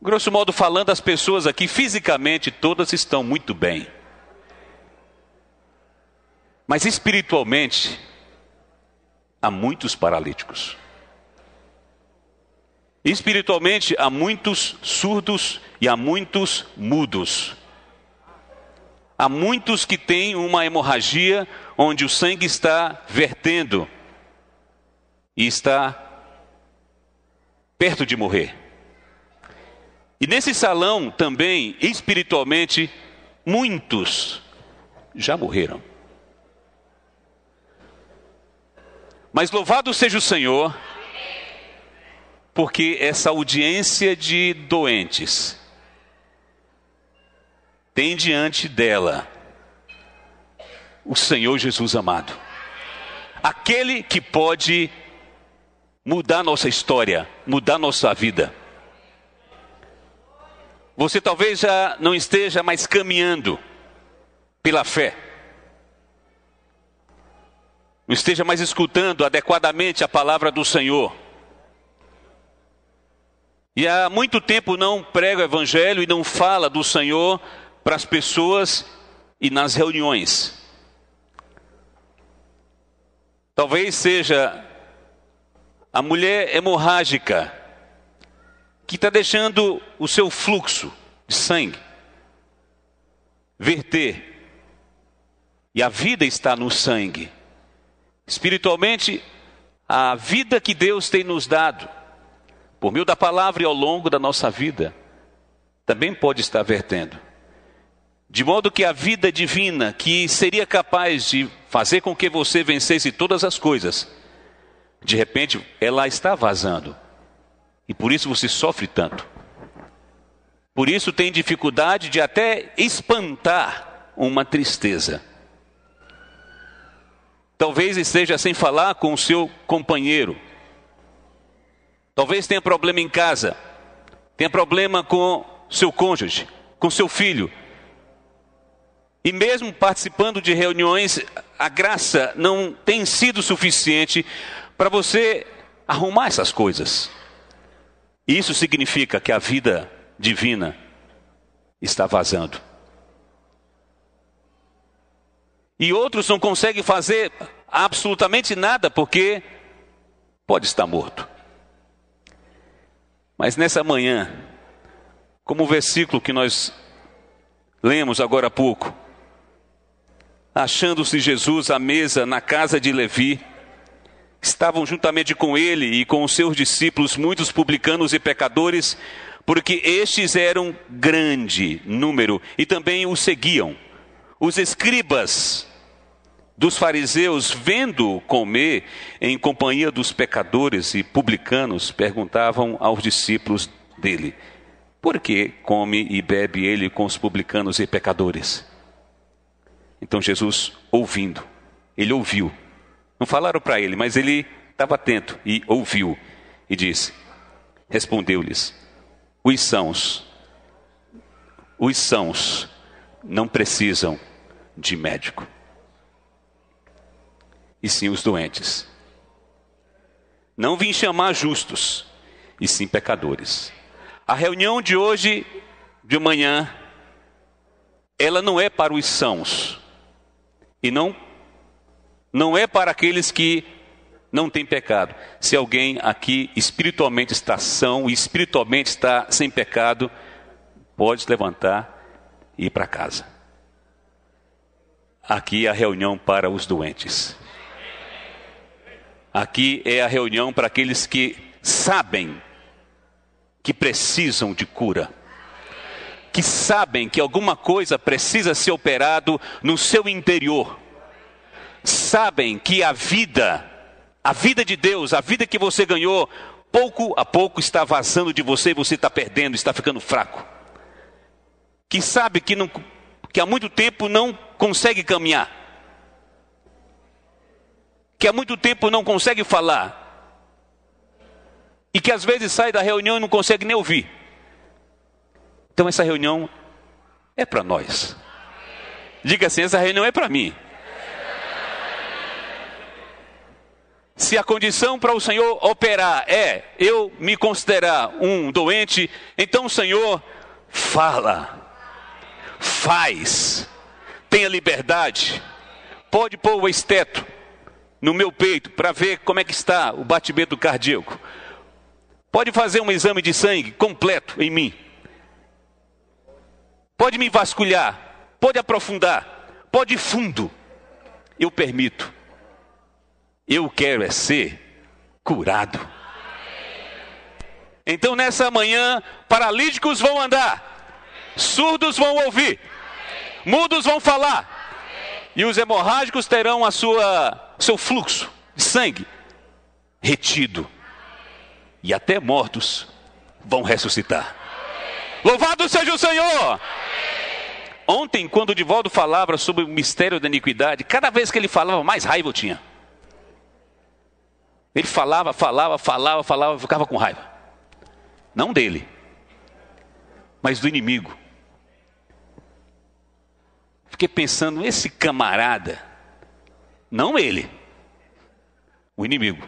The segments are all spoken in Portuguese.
Grosso modo falando, as pessoas aqui fisicamente todas estão muito bem. Mas espiritualmente há muitos paralíticos. Espiritualmente há muitos surdos e há muitos mudos. Há muitos que têm uma hemorragia onde o sangue está vertendo e está perto de morrer. E nesse salão também, espiritualmente, muitos já morreram. Mas louvado seja o Senhor, porque essa audiência de doentes tem diante dela o Senhor Jesus amado. Aquele que pode mudar nossa história, mudar nossa vida. Você talvez já não esteja mais caminhando pela fé. Não esteja mais escutando adequadamente a palavra do Senhor. E há muito tempo não prega o evangelho e não fala do Senhor para as pessoas e nas reuniões. Talvez seja a mulher hemorrágica que está deixando o seu fluxo de sangue verter. E a vida está no sangue. Espiritualmente, a vida que Deus tem nos dado, por meio da palavra e ao longo da nossa vida, também pode estar vertendo. De modo que a vida divina, que seria capaz de fazer com que você vencesse todas as coisas, de repente ela está vazando. E por isso você sofre tanto. Por isso tem dificuldade de até espantar uma tristeza. Talvez esteja sem falar com o seu companheiro. Talvez tenha problema em casa. Tenha problema com seu cônjuge, com seu filho. E mesmo participando de reuniões, a graça não tem sido suficiente para você arrumar essas coisas. E isso significa que a vida divina está vazando. E outros não conseguem fazer absolutamente nada porque pode estar morto. Mas nessa manhã, como o versículo que nós lemos agora há pouco, achando-se Jesus à mesa na casa de Levi, estavam juntamente com ele e com os seus discípulos muitos publicanos e pecadores, porque estes eram grande número e também o seguiam. Os escribas dos fariseus, vendo comer em companhia dos pecadores e publicanos, perguntavam aos discípulos dele: por que come e bebe ele com os publicanos e pecadores? Então Jesus, ouvindo, ele ouviu. Não falaram para ele, mas ele estava atento e ouviu. E disse, respondeu-lhes, os sãos não precisam de médico, e sim os doentes. Não vim chamar justos, e sim pecadores. A reunião de hoje, de manhã, ela não é para os sãos, e não é para aqueles que não têm pecado. Se alguém aqui espiritualmente está são e espiritualmente está sem pecado, pode se levantar e ir para casa. Aqui é a reunião para os doentes. Aqui é a reunião para aqueles que sabem que precisam de cura, que sabem que alguma coisa precisa ser operado no seu interior, sabem que a vida de Deus, a vida que você ganhou, pouco a pouco está vazando de você e você está perdendo, está ficando fraco. Que sabe que há muito tempo não consegue caminhar, que há muito tempo não consegue falar, e que às vezes sai da reunião e não consegue nem ouvir. Então essa reunião é para nós. Diga assim, essa reunião é para mim. Se a condição para o Senhor operar é eu me considerar um doente, então o Senhor fala, faz, tenha liberdade. Pode pôr o esteto no meu peito para ver como é que está o batimento cardíaco. Pode fazer um exame de sangue completo em mim. Pode me vasculhar, pode aprofundar, pode ir fundo. Eu permito. Eu quero é ser curado. Então nessa manhã, paralíticos vão andar, surdos vão ouvir, mudos vão falar, e os hemorrágicos terão seu fluxo de sangue retido, e até mortos vão ressuscitar. Louvado seja o Senhor! Ontem, quando o Divaldo falava sobre o mistério da iniquidade, cada vez que ele falava, mais raiva eu tinha. Ele falava, eu ficava com raiva. Não dele, mas do inimigo. Fiquei pensando, esse camarada, não ele, o inimigo.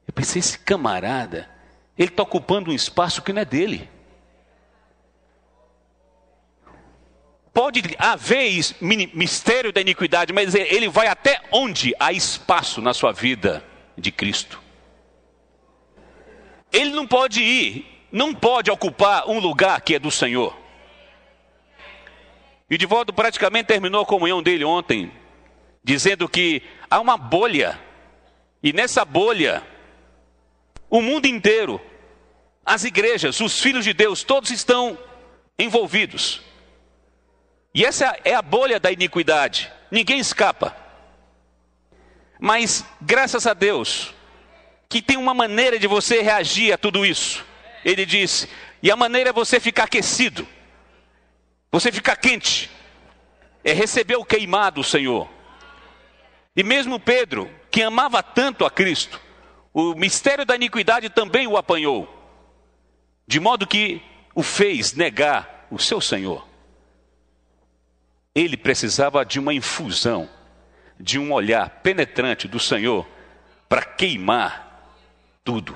Eu pensei, esse camarada, ele está ocupando um espaço que não é dele. Pode haver mistério da iniquidade, mas ele vai até onde há espaço na sua vida de Cristo. Ele não pode ir, não pode ocupar um lugar que é do Senhor. E o Divaldo praticamente terminou a comunhão dele ontem, dizendo que há uma bolha, e nessa bolha, o mundo inteiro, as igrejas, os filhos de Deus, todos estão envolvidos. E essa é a bolha da iniquidade. Ninguém escapa. Mas, graças a Deus, que tem uma maneira de você reagir a tudo isso. Ele disse, e a maneira é você ficar aquecido. Você ficar quente. É receber o queimado do Senhor. E mesmo Pedro, que amava tanto a Cristo, o mistério da iniquidade também o apanhou. De modo que o fez negar o seu Senhor. Ele precisava de uma infusão, de um olhar penetrante do Senhor para queimar tudo.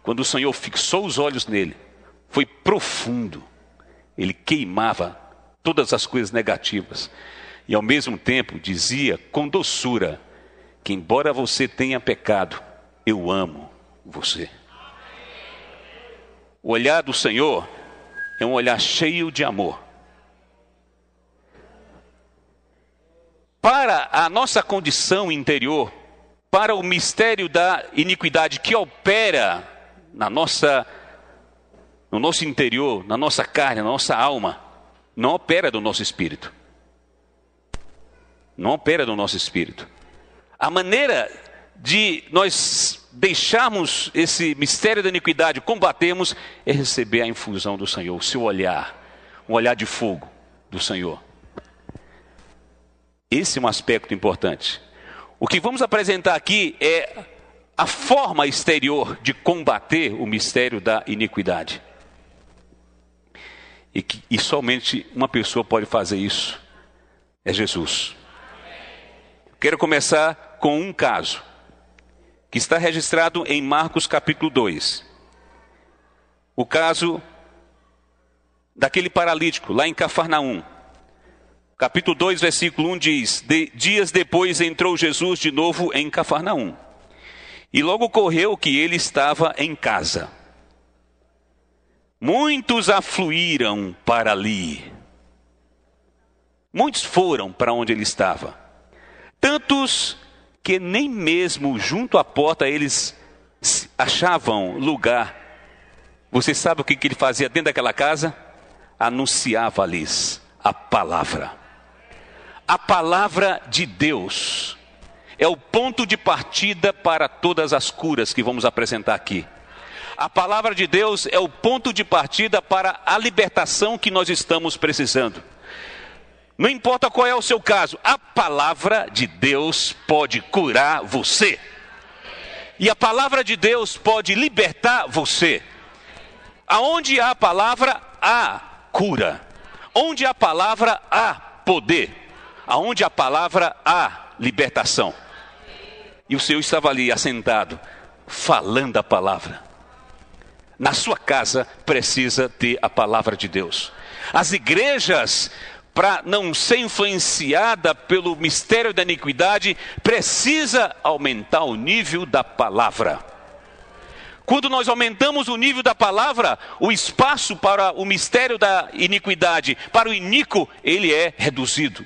Quando o Senhor fixou os olhos nele, foi profundo. Ele queimava todas as coisas negativas. E ao mesmo tempo dizia com doçura que embora você tenha pecado, eu amo você. O olhar do Senhor é um olhar cheio de amor. Para a nossa condição interior, para o mistério da iniquidade que opera no nosso interior, na nossa carne, na nossa alma, não opera do nosso espírito. Não opera do nosso espírito. A maneira de nós deixarmos esse mistério da iniquidade, combatermos, é receber a infusão do Senhor, o seu olhar, um olhar de fogo do Senhor. Esse é um aspecto importante. O que vamos apresentar aqui é a forma exterior de combater o mistério da iniquidade. E somente uma pessoa pode fazer isso, é Jesus. Quero começar com um caso, que está registrado em Marcos capítulo 2. O caso daquele paralítico lá em Cafarnaum. Capítulo 2, versículo 1 diz, dias depois entrou Jesus de novo em Cafarnaum. E logo ocorreu que ele estava em casa. Muitos afluíram para ali. Muitos foram para onde ele estava. Tantos que nem mesmo junto à porta eles achavam lugar. Você sabe o que ele fazia dentro daquela casa? Anunciava-lhes a palavra. A palavra de Deus é o ponto de partida para todas as curas que vamos apresentar aqui. A palavra de Deus é o ponto de partida para a libertação que nós estamos precisando. Não importa qual é o seu caso, a palavra de Deus pode curar você. E a palavra de Deus pode libertar você. Aonde há a palavra, há cura. Onde há a palavra, há poder. Aonde a palavra há libertação. E o Senhor estava ali assentado, falando a palavra. Na sua casa precisa ter a palavra de Deus. As igrejas, para não ser influenciada pelo mistério da iniquidade, precisa aumentar o nível da palavra. Quando nós aumentamos o nível da palavra, o espaço para o mistério da iniquidade, para o iníquo, ele é reduzido.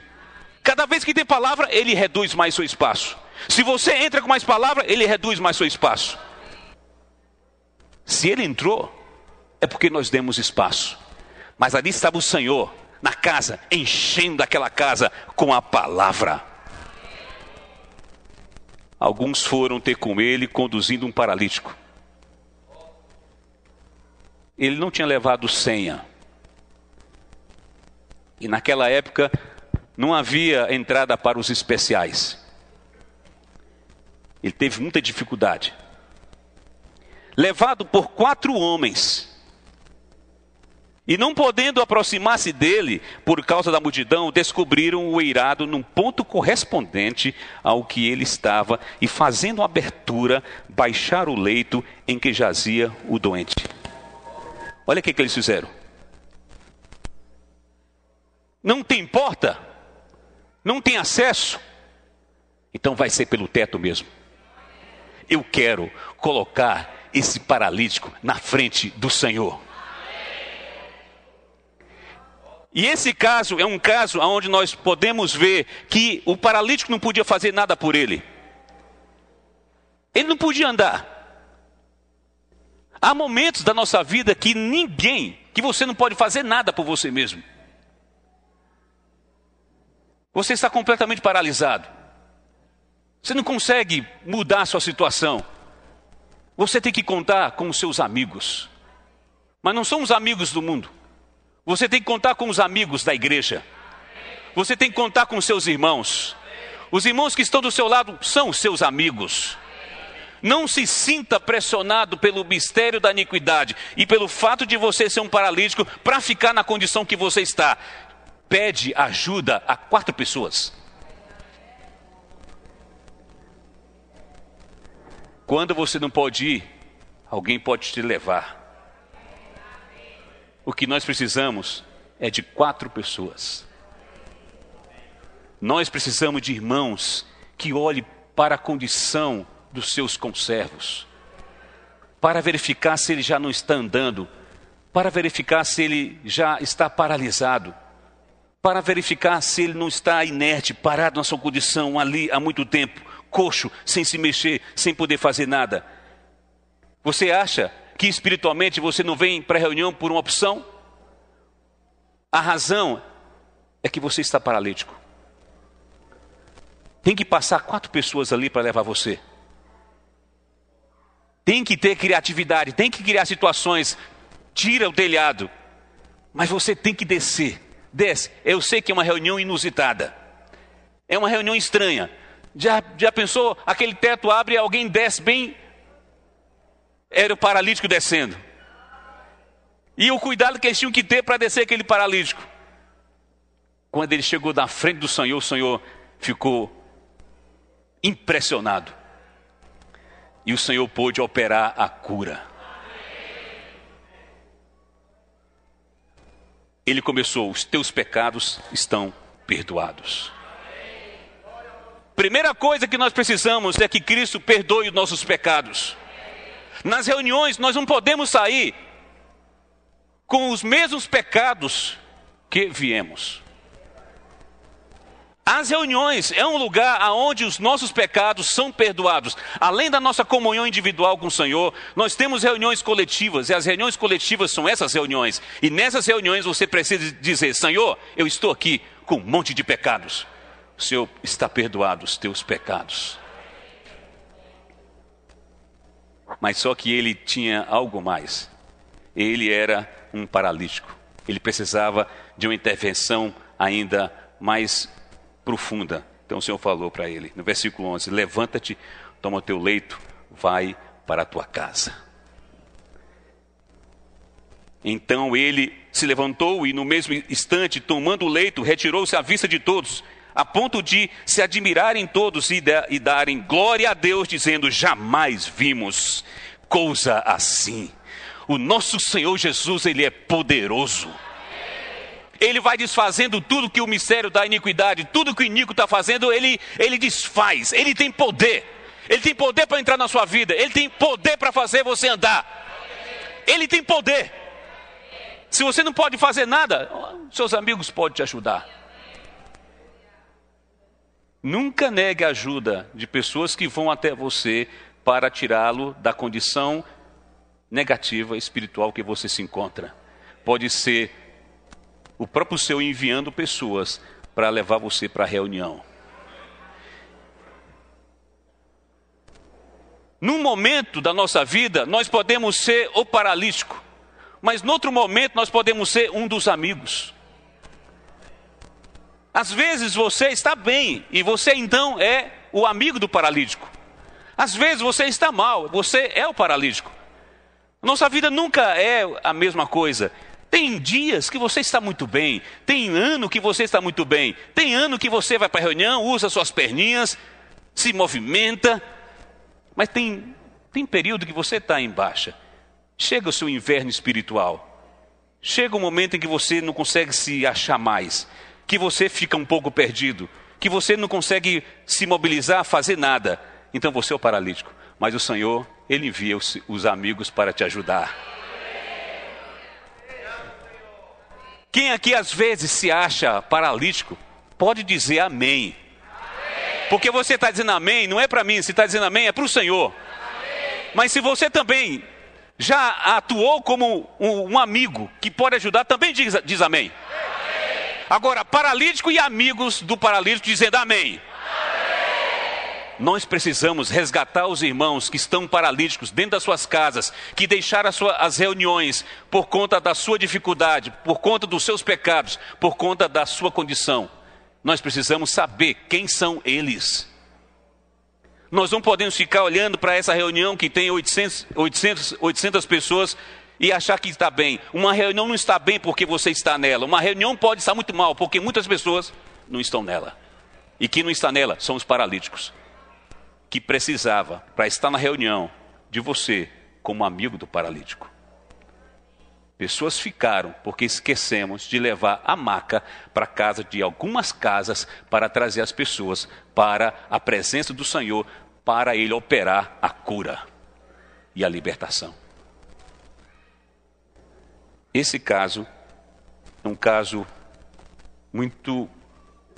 Cada vez que tem palavra, ele reduz mais seu espaço. Se você entra com mais palavra, ele reduz mais seu espaço. Se ele entrou, é porque nós demos espaço. Mas ali estava o Senhor, na casa, enchendo aquela casa com a palavra. Alguns foram ter com ele, conduzindo um paralítico. Ele não tinha levado senha. E naquela época, não havia entrada para os especiais. Ele teve muita dificuldade. Levado por 4 homens. E não podendo aproximar-se dele, por causa da multidão, descobriram o eirado num ponto correspondente ao que ele estava, e fazendo a abertura, baixaram o leito em que jazia o doente. Olha o que eles fizeram. Não tem porta, não tem acesso, então vai ser pelo teto mesmo. Eu quero colocar esse paralítico na frente do Senhor. E esse caso é um caso onde nós podemos ver que o paralítico não podia fazer nada por ele. Ele não podia andar. Há momentos da nossa vida que você não pode fazer nada por você mesmo. Você está completamente paralisado. Você não consegue mudar a sua situação. Você tem que contar com os seus amigos. Mas não são os amigos do mundo. Você tem que contar com os amigos da igreja. Você tem que contar com os seus irmãos. Os irmãos que estão do seu lado são os seus amigos. Não se sinta pressionado pelo mistério da iniquidade e pelo fato de você ser um paralítico para ficar na condição que você está. Pede ajuda a 4 pessoas. Quando você não pode ir, alguém pode te levar. O que nós precisamos é de 4 pessoas. Nós precisamos de irmãos que olhem para a condição dos seus conservos, para verificar se ele já não está andando, para verificar se ele já está paralisado, para verificar se ele não está inerte, parado na sua condição ali há muito tempo, coxo, sem se mexer, sem poder fazer nada. Você acha que espiritualmente você não vem para a reunião por uma opção? A razão é que você está paralítico. Tem que passar 4 pessoas ali para levar você. Tem que ter criatividade, tem que criar situações. Tira o telhado. Mas você tem que descer. Desce. Eu sei que é uma reunião inusitada. É uma reunião estranha. Já pensou? Aquele teto abre e alguém desce bem. Era o paralítico descendo. E o cuidado que eles tinham que ter para descer aquele paralítico. Quando ele chegou na frente do Senhor, o Senhor ficou impressionado. E o Senhor pôde operar a cura. Ele começou: os teus pecados estão perdoados. Primeira coisa que nós precisamos é que Cristo perdoe os nossos pecados. Nas reuniões nós não podemos sair com os mesmos pecados que viemos. As reuniões é um lugar onde os nossos pecados são perdoados. Além da nossa comunhão individual com o Senhor, nós temos reuniões coletivas, e as reuniões coletivas são essas reuniões. E nessas reuniões você precisa dizer: Senhor, eu estou aqui com um monte de pecados. O Senhor está perdoado os teus pecados. Mas só que ele tinha algo mais. Ele era um paralítico. Ele precisava de uma intervenção ainda mais profunda. Então o Senhor falou para ele, no versículo 11: levanta-te, toma o teu leito, vai para a tua casa. Então ele se levantou e no mesmo instante, tomando o leito, retirou-se à vista de todos. a ponto de se admirarem todos e darem glória a Deus, dizendo: jamais vimos coisa assim. O nosso Senhor Jesus, Ele é poderoso. Ele vai desfazendo tudo que o mistério da iniquidade, tudo que o iníquo está fazendo, ele desfaz. Ele tem poder. Ele tem poder para entrar na sua vida. Ele tem poder para fazer você andar. Ele tem poder. Se você não pode fazer nada, seus amigos podem te ajudar. Nunca negue a ajuda de pessoas que vão até você para tirá-lo da condição negativa espiritual que você se encontra. Pode ser o próprio Senhor enviando pessoas para levar você para a reunião. Num momento da nossa vida, nós podemos ser o paralítico, mas no outro momento nós podemos ser um dos amigos. Às vezes você está bem e você então é o amigo do paralítico. Às vezes você está mal, você é o paralítico. Nossa vida nunca é a mesma coisa. Tem dias que você está muito bem, tem ano que você está muito bem, tem ano que você vai para a reunião, usa suas perninhas, se movimenta, mas tem período que você está em baixa. Chega o seu inverno espiritual, chega o momento em que você não consegue se achar mais, que você fica um pouco perdido, que você não consegue se mobilizar, fazer nada. Então você é o paralítico, mas o Senhor, Ele envia os amigos para te ajudar. Quem aqui às vezes se acha paralítico, pode dizer amém. Porque você está dizendo amém, não é para mim, se está dizendo amém, é para o Senhor. Mas se você também já atuou como um amigo que pode ajudar, também diz amém. Agora, paralítico e amigos do paralítico dizendo amém. Nós precisamos resgatar os irmãos que estão paralíticos dentro das suas casas, que deixaram as reuniões por conta da sua dificuldade, por conta dos seus pecados, por conta da sua condição. Nós precisamos saber quem são eles. Nós não podemos ficar olhando para essa reunião que tem 800 pessoas e achar que está bem. Uma reunião não está bem porque você está nela. Uma reunião pode estar muito mal porque muitas pessoas não estão nela. E quem não está nela são os paralíticos, que precisava, para estar na reunião, de você como amigo do paralítico. Pessoas ficaram porque esquecemos de levar a maca para casa de algumas casas para trazer as pessoas para a presença do Senhor, para Ele operar a cura e a libertação. Esse caso é um caso muito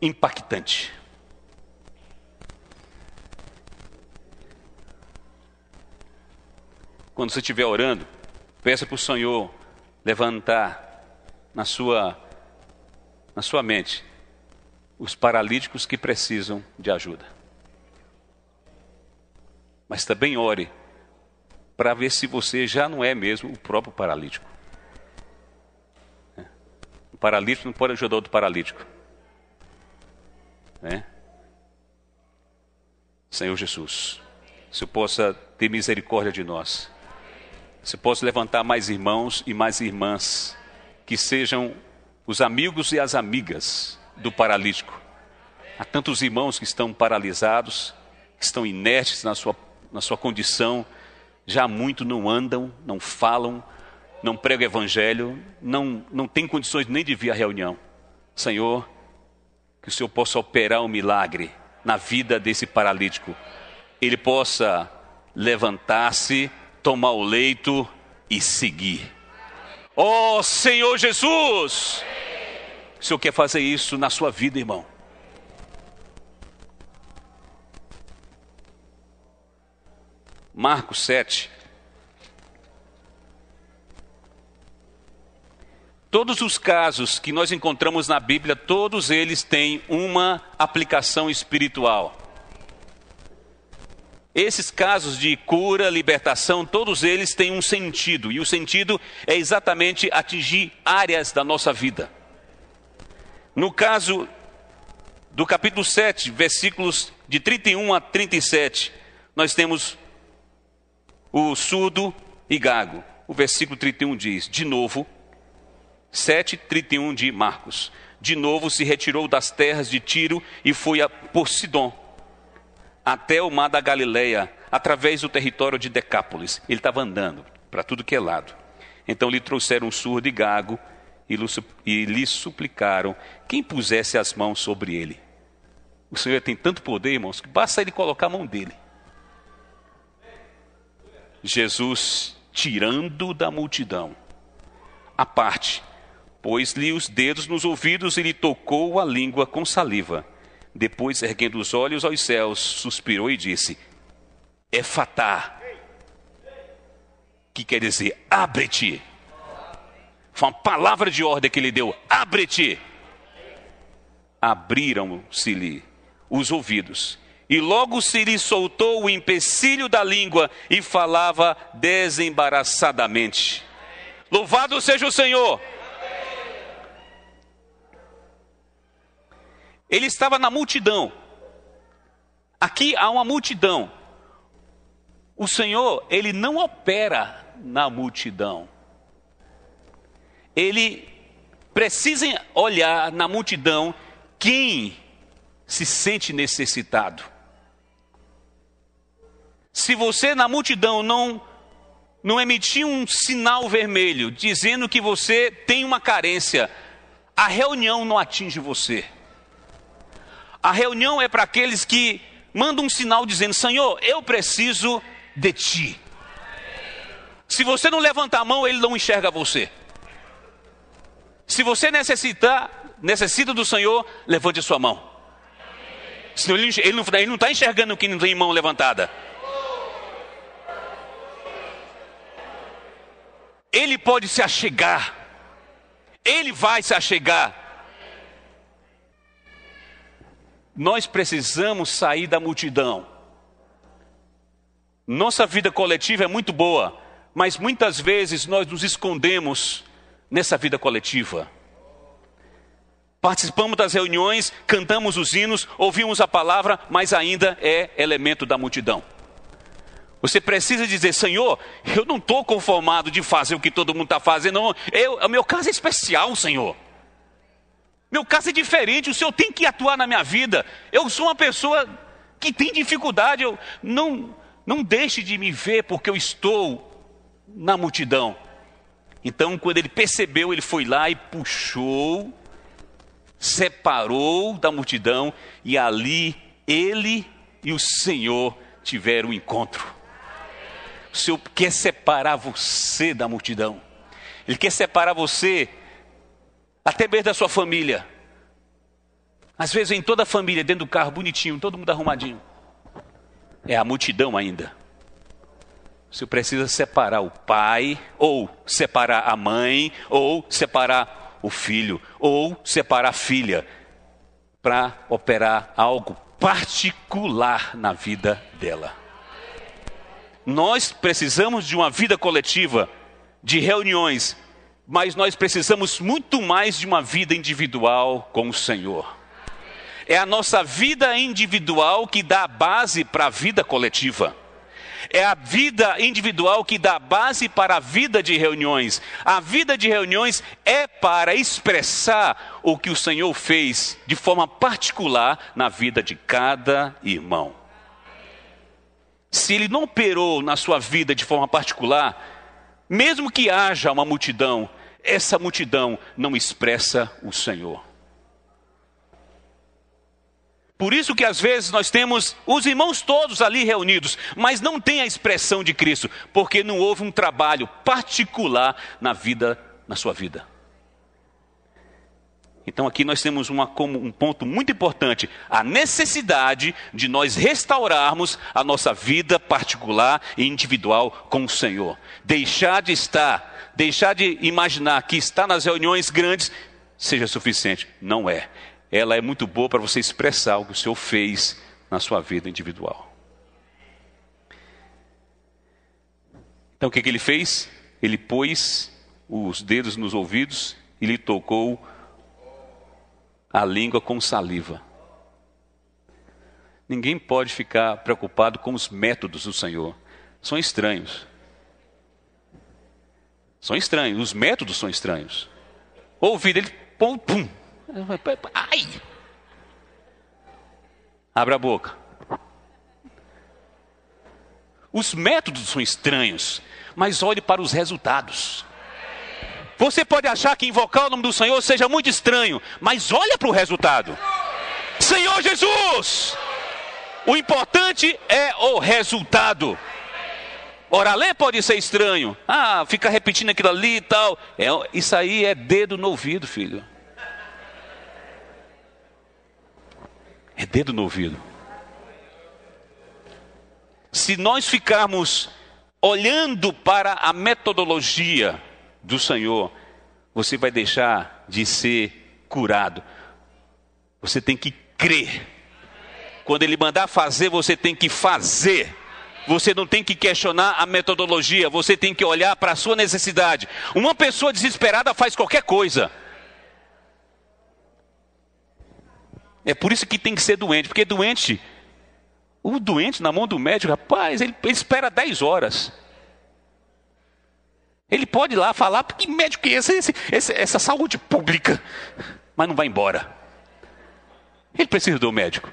impactante. Quando você estiver orando, peça para o Senhor levantar na sua mente os paralíticos que precisam de ajuda. Mas também ore para ver se você já não é mesmo o próprio paralítico. O paralítico não pode ajudar outro paralítico. Senhor Jesus, que o Senhor possa ter misericórdia de nós. Você possa levantar mais irmãos e mais irmãs que sejam os amigos e as amigas do paralítico. Há tantos irmãos que estão paralisados, que estão inertes na sua condição, já muito não andam, não falam, não pregam o evangelho, não têm condições nem de vir à reunião. Senhor, que o Senhor possa operar um milagre na vida desse paralítico. Ele possa levantar-se, tomar o leito e seguir. Oh, Senhor Jesus! O Senhor quer fazer isso na sua vida, irmão. Marcos 7. Todos os casos que nós encontramos na Bíblia, todos eles têm uma aplicação espiritual. Esses casos de cura, libertação, todos eles têm um sentido. E o sentido é exatamente atingir áreas da nossa vida. No caso do capítulo 7, versículos de 31 a 37, nós temos o surdo e gago. O versículo 31 diz, de novo, 7:31 de Marcos. de novo se retirou das terras de Tiro e foi por Sidom, até o mar da Galileia, através do território de Decápolis. Ele estava andando para tudo que é lado. Então lhe trouxeram um surdo e gago e lhe suplicaram que impusesse as mãos sobre ele. O Senhor tem tanto poder, irmãos, que basta ele colocar a mão dele. Jesus, tirando da multidão a parte, pôs-lhe os dedos nos ouvidos e lhe tocou a língua com saliva. Depois, erguendo os olhos aos céus, suspirou e disse: Efatá, que quer dizer, abre-te. Foi uma palavra de ordem que ele deu: abre-te. Abriram-se-lhe os ouvidos, e logo se lhe soltou o empecilho da língua, e falava desembaraçadamente. Louvado seja o Senhor! Ele estava na multidão. Aqui há uma multidão. O Senhor, Ele não opera na multidão. Ele precisa olhar na multidão quem se sente necessitado. Se você na multidão não emitir um sinal vermelho dizendo que você tem uma carência, a reunião não atinge você. A reunião é para aqueles que mandam um sinal dizendo: Senhor, eu preciso de ti. Se você não levantar a mão, ele não enxerga você. Se você necessita do Senhor, levante a sua mão. Senão ele não está enxergando quem não tem mão levantada. Ele pode se achegar. Ele vai se achegar. Nós precisamos sair da multidão. Nossa vida coletiva é muito boa, mas muitas vezes nós nos escondemos nessa vida coletiva. Participamos das reuniões, cantamos os hinos, ouvimos a palavra, mas ainda é elemento da multidão. Você precisa dizer: Senhor, eu não estou conformado de fazer o que todo mundo está fazendo. Não. O meu caso é especial, Senhor. Meu caso é diferente, o Senhor tem que atuar na minha vida. Eu sou uma pessoa que tem dificuldade. Não deixe de me ver porque eu estou na multidão. Então, quando ele percebeu, ele foi lá e puxou, separou da multidão, e ali ele e o Senhor tiveram um encontro. O Senhor quer separar você da multidão. Ele quer separar você até mesmo da sua família. Às vezes em toda a família, dentro do carro, bonitinho, todo mundo arrumadinho. É a multidão ainda. Você precisa separar o pai, ou separar a mãe, ou separar o filho, ou separar a filha, para operar algo particular na vida dela. Nós precisamos de uma vida coletiva, de reuniões, mas nós precisamos muito mais de uma vida individual com o Senhor. É a nossa vida individual que dá a base para a vida coletiva. É a vida individual que dá base para a vida de reuniões. A vida de reuniões é para expressar o que o Senhor fez de forma particular na vida de cada irmão. Se Ele não operou na sua vida de forma particular, mesmo que haja uma multidão, essa multidão não expressa o Senhor. Por isso que às vezes nós temos os irmãos todos ali reunidos, mas não tem a expressão de Cristo, porque não houve um trabalho particular na sua vida. Então aqui nós temos um ponto muito importante, a necessidade de nós restaurarmos a nossa vida particular e individual com o Senhor. Deixar de imaginar que estar nas reuniões grandes seja suficiente. Não é. Ela é muito boa para você expressar o que o Senhor fez na sua vida individual. Então o que ele fez? Ele pôs os dedos nos ouvidos e lhe tocou a língua com saliva. Ninguém pode ficar preocupado com os métodos do Senhor. São estranhos. São estranhos. Os métodos são estranhos. Ouvir ele, pum. Ai! Abra a boca. Os métodos são estranhos, mas olhe para os resultados. Você pode achar que invocar o nome do Senhor seja muito estranho, mas olha para o resultado. Senhor Jesus! O importante é o resultado. Ora, ler pode ser estranho. Fica repetindo aquilo ali e tal. Isso aí é dedo no ouvido, filho. É dedo no ouvido. Se nós ficarmos olhando para a metodologia do Senhor, você vai deixar de ser curado. Você tem que crer. Quando Ele mandar fazer, você tem que fazer. Você não tem que questionar a metodologia, você tem que olhar para a sua necessidade. Uma pessoa desesperada faz qualquer coisa. É por isso que tem que ser doente, porque o doente na mão do médico, rapaz, ele espera 10 horas. Ele pode ir lá falar, que médico é esse? Essa saúde pública, mas não vai embora. Ele precisa do médico.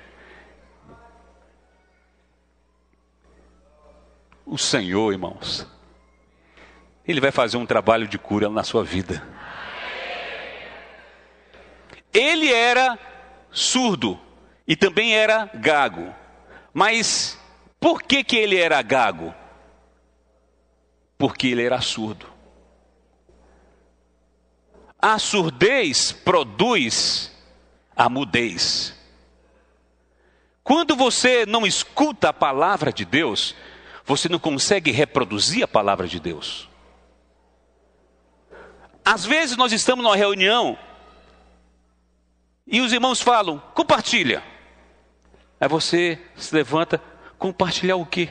O Senhor, irmãos, Ele vai fazer um trabalho de cura na sua vida. Ele era surdo e também era gago. Mas por que ele era gago? Porque ele era surdo. A surdez produz a mudez. Quando você não escuta a palavra de Deus, você não consegue reproduzir a palavra de Deus. Às vezes nós estamos numa reunião e os irmãos falam, compartilha. Aí você se levanta, compartilhar o quê?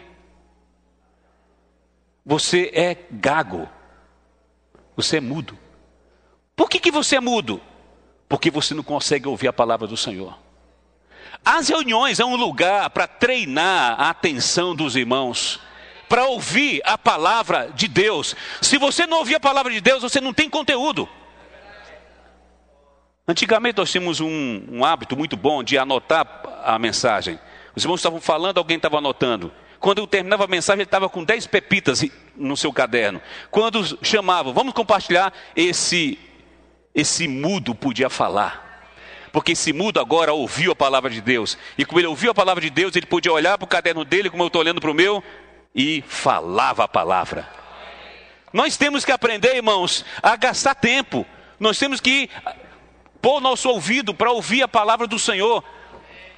Você é gago. Você é mudo. Por que você é mudo? Porque você não consegue ouvir a palavra do Senhor. As reuniões é um lugar para treinar a atenção dos irmãos, para ouvir a palavra de Deus. Se você não ouvir a palavra de Deus, você não tem conteúdo. Antigamente nós tínhamos um hábito muito bom de anotar a mensagem. Os irmãos estavam falando, alguém estava anotando. Quando eu terminava a mensagem, ele estava com 10 pepitas no seu caderno. Quando chamavam, vamos compartilhar, esse mudo podia falar. Porque esse mudo agora ouviu a palavra de Deus. E como ele ouviu a palavra de Deus, ele podia olhar para o caderno dele, como eu estou olhando para o meu, e falava a palavra. Nós temos que aprender, irmãos, a gastar tempo. Nós temos que pôr nosso ouvido para ouvir a palavra do Senhor.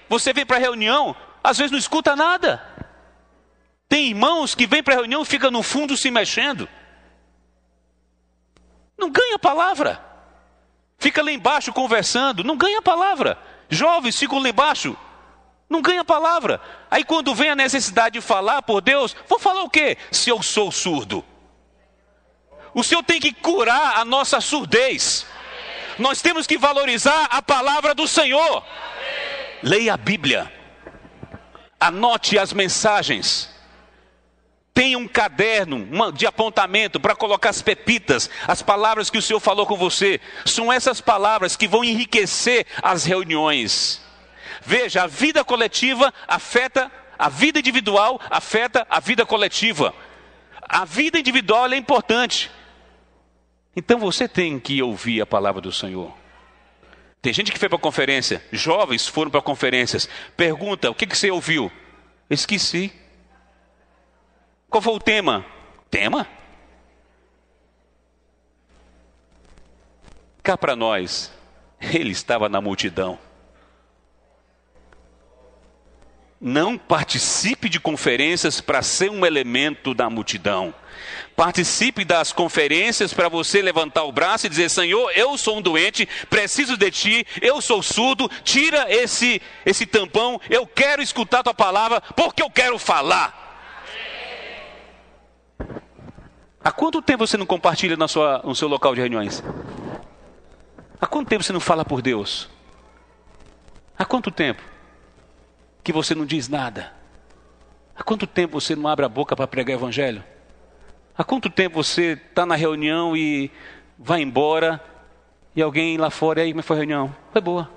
Você vem para a reunião, às vezes não escuta nada. Tem irmãos que vêm para a reunião e ficam no fundo se mexendo. Não ganha palavra. Fica lá embaixo conversando, não ganha palavra. Jovens ficam lá embaixo, não ganha palavra. Aí quando vem a necessidade de falar por Deus, vou falar o quê? Se eu sou surdo. O Senhor tem que curar a nossa surdez. Nós temos que valorizar a palavra do Senhor. Leia a Bíblia. Anote as mensagens. Tenha um caderno de apontamento para colocar as pepitas, as palavras que o Senhor falou com você. São essas palavras que vão enriquecer as reuniões. Veja, a vida coletiva afeta, a vida individual afeta a vida coletiva. A vida individual é importante. Então você tem que ouvir a palavra do Senhor. Tem gente que foi para a conferência, jovens foram para conferências. Pergunta, o que você ouviu? Esqueci. Qual foi o tema? Tema? Cá para nós, ele estava na multidão. Não participe de conferências para ser um elemento da multidão. Participe das conferências para você levantar o braço e dizer, Senhor, eu sou um doente, preciso de Ti, eu sou surdo, tira esse tampão, eu quero escutar Tua palavra, porque eu quero falar. Há quanto tempo você não compartilha no seu local de reuniões? Há quanto tempo você não fala por Deus? Há quanto tempo que você não diz nada? Há quanto tempo você não abre a boca para pregar o evangelho? Há quanto tempo você está na reunião e vai embora E alguém lá fora, aí, como foi a reunião? Foi boa.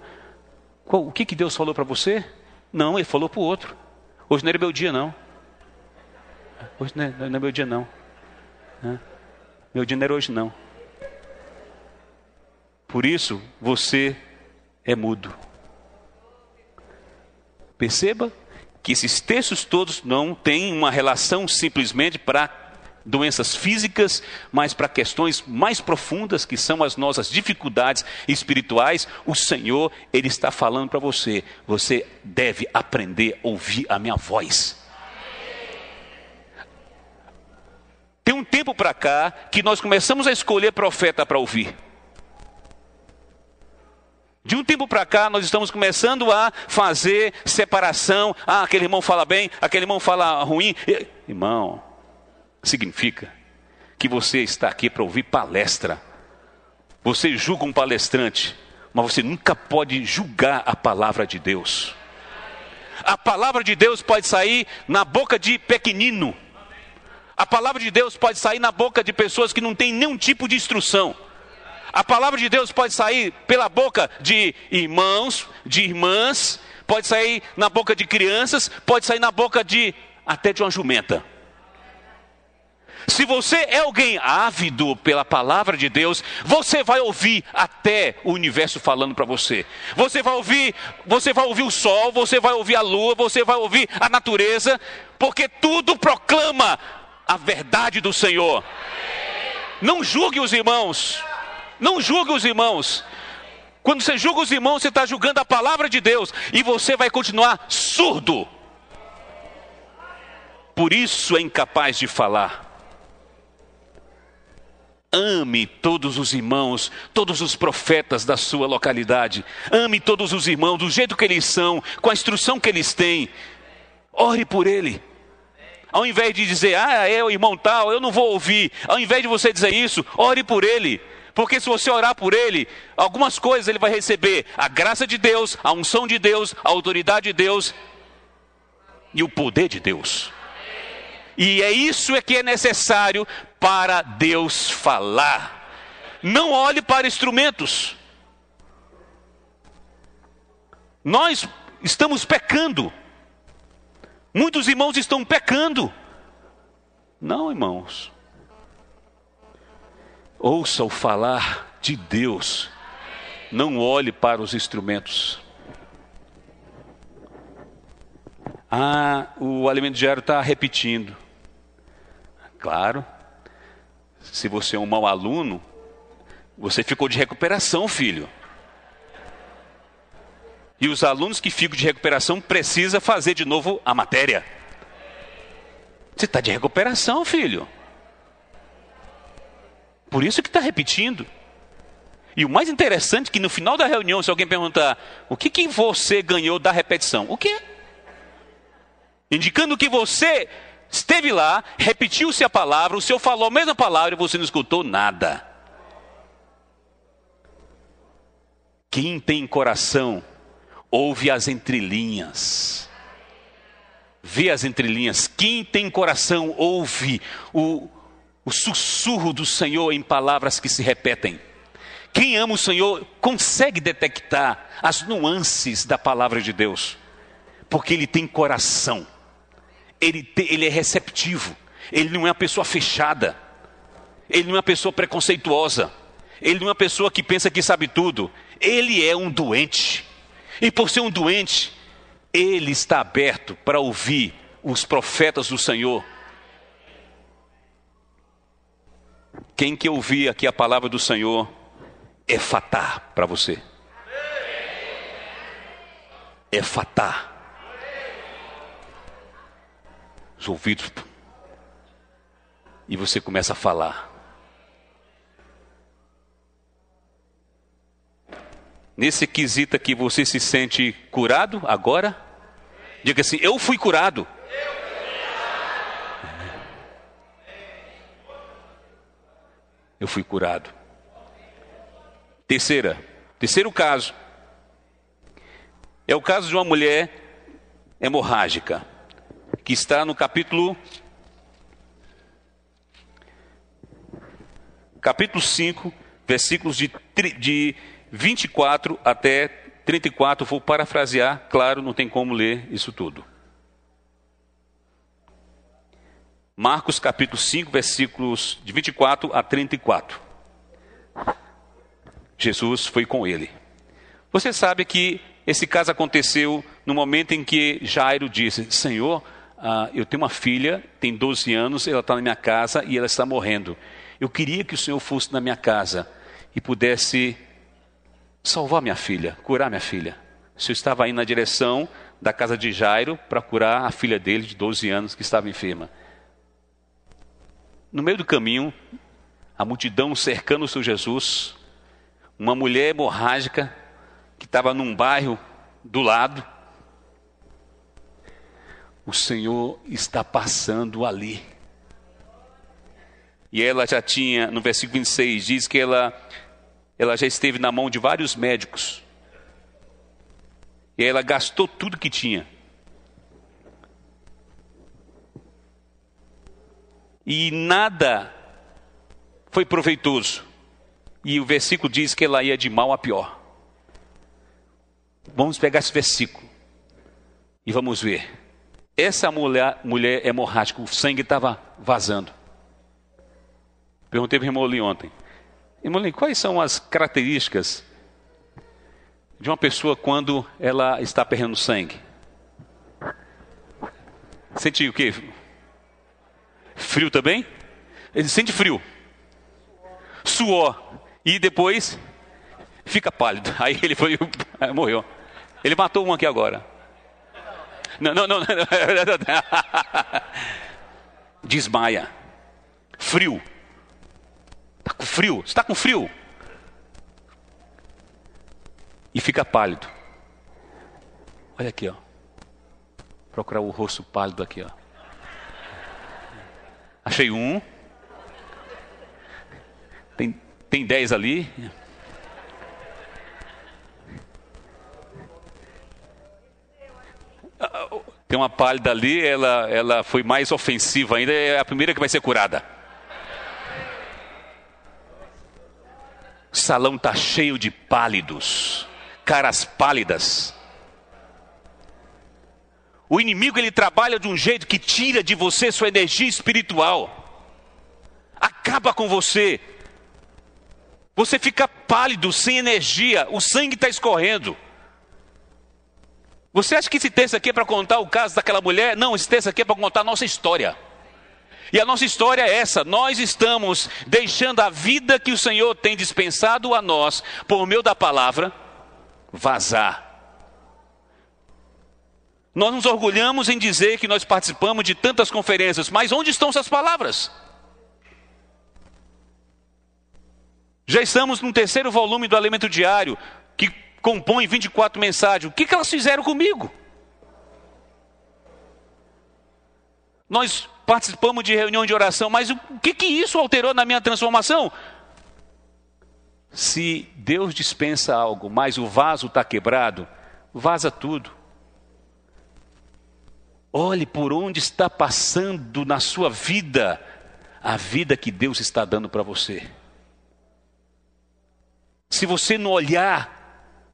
O que Deus falou para você? Não, ele falou para o outro. Hoje não era meu dia, não. Hoje não é meu dia, não. Meu dia não era hoje, não. Por isso, você é mudo. Perceba que esses textos todos não têm uma relação simplesmente para doenças físicas, mas para questões mais profundas, que são as nossas dificuldades espirituais. O Senhor, Ele está falando para você. Você deve aprender a ouvir a minha voz. Tem um tempo para cá que nós começamos a escolher profeta para ouvir. De um tempo para cá, nós estamos começando a fazer separação. Aquele irmão fala bem, aquele irmão fala ruim. Irmão, significa que você está aqui para ouvir palestra. Você julga um palestrante, mas você nunca pode julgar a palavra de Deus. A palavra de Deus pode sair na boca de pequenino. A palavra de Deus pode sair na boca de pessoas que não têm nenhum tipo de instrução. A palavra de Deus pode sair pela boca de irmãos, de irmãs, pode sair na boca de crianças, pode sair na boca até de uma jumenta. Se você é alguém ávido pela palavra de Deus, você vai ouvir até o universo falando para você. Você vai ouvir o sol, você vai ouvir a lua, você vai ouvir a natureza, porque tudo proclama a verdade do Senhor. Não julgue os irmãos. Não julgue os irmãos. Quando você julga os irmãos, você está julgando a palavra de Deus. E você vai continuar surdo. Por isso é incapaz de falar. Ame todos os irmãos, todos os profetas da sua localidade. Ame todos os irmãos do jeito que eles são, com a instrução que eles têm. Ore por ele. Ao invés de dizer, é o irmão tal, eu não vou ouvir. Ao invés de você dizer isso, ore por ele. Porque se você orar por ele, algumas coisas ele vai receber. A graça de Deus, a unção de Deus, a autoridade de Deus e o poder de Deus. E é isso que é necessário para Deus falar. Não olhe para instrumentos. Nós estamos pecando. Muitos irmãos estão pecando. Não, irmãos. Ouça o falar de Deus. Não olhe para os instrumentos. O alimento diário está repetindo. Claro. Se você é um mau aluno, você ficou de recuperação, filho. E os alunos que ficam de recuperação precisam fazer de novo a matéria. Você está de recuperação, filho. Por isso que está repetindo. E o mais interessante é que no final da reunião, se alguém perguntar, o que você ganhou da repetição? O quê? Indicando que você esteve lá, repetiu-se a palavra, o senhor falou a mesma palavra e você não escutou nada. Quem tem coração, ouve as entrelinhas. Vê as entrelinhas. Quem tem coração, ouve o sussurro do Senhor em palavras que se repetem. Quem ama o Senhor consegue detectar as nuances da palavra de Deus, porque ele tem coração, ele é receptivo, ele não é uma pessoa fechada, ele não é uma pessoa preconceituosa, ele não é uma pessoa que pensa que sabe tudo, ele é um doente, e por ser um doente, ele está aberto para ouvir os profetas do Senhor. Quem que ouvir aqui a palavra do Senhor, efatá para você. Efatá. Os ouvidos. E você começa a falar. Nesse quesito aqui, você se sente curado agora? Diga assim, eu fui curado. Eu fui curado. Terceiro caso. É o caso de uma mulher hemorrágica, que está no capítulo 5, versículos de de 24 até 34, vou parafrasear, claro, não tem como ler isso tudo. Marcos capítulo 5, versículos de 24 a 34. Jesus foi com ele. Você sabe que esse caso aconteceu no momento em que Jairo disse: Senhor, eu tenho uma filha, tem 12 anos, ela está na minha casa e ela está morrendo. Eu queria que o Senhor fosse na minha casa e pudesse salvar minha filha, curar minha filha. O Senhor estava indo na direção da casa de Jairo para curar a filha dele de 12 anos que estava enferma. No meio do caminho, a multidão cercando o Senhor Jesus, uma mulher hemorrágica que estava num bairro do lado. O Senhor está passando ali. E ela já tinha, no versículo 26, diz que ela já esteve na mão de vários médicos. E ela gastou tudo que tinha. E nada foi proveitoso. E o versículo diz que ela ia de mal a pior. Vamos pegar esse versículo e vamos ver. Essa mulher hemorrágica, o sangue estava vazando. Perguntei para o irmão Lee ontem: irmão Lee, quais são as características de uma pessoa quando ela está perdendo sangue? Sente o quê? Frio também? Ele sente frio, suor, e depois fica pálido. Aí ele foi, morreu. Ele matou um aqui agora. Não. Desmaia. Frio. Está com frio? Você está com frio? E fica pálido. Olha aqui, ó. Procurar o rosto pálido aqui, ó. Achei um. Tem 10 ali. Tem uma pálida ali, ela foi mais ofensiva ainda, é a primeira que vai ser curada. O salão está cheio de pálidos, caras pálidas. O inimigo, ele trabalha de um jeito que tira de você sua energia espiritual. Acaba com você. Você fica pálido, sem energia, o sangue está escorrendo. Você acha que esse texto aqui é para contar o caso daquela mulher? Não, esse texto aqui é para contar a nossa história. E a nossa história é essa: nós estamos deixando a vida que o Senhor tem dispensado a nós, por meio da palavra, vazar. Nós nos orgulhamos em dizer que nós participamos de tantas conferências, mas onde estão essas palavras? Já estamos no 3º volume do Alimento Diário, que compõe 24 mensagens. O que elas fizeram comigo? Nós participamos de reunião de oração, mas o que isso alterou na minha transformação? Se Deus dispensa algo, mas o vaso está quebrado, vaza tudo. Olhe por onde está passando na sua vida a vida que Deus está dando para você. Se você não olhar,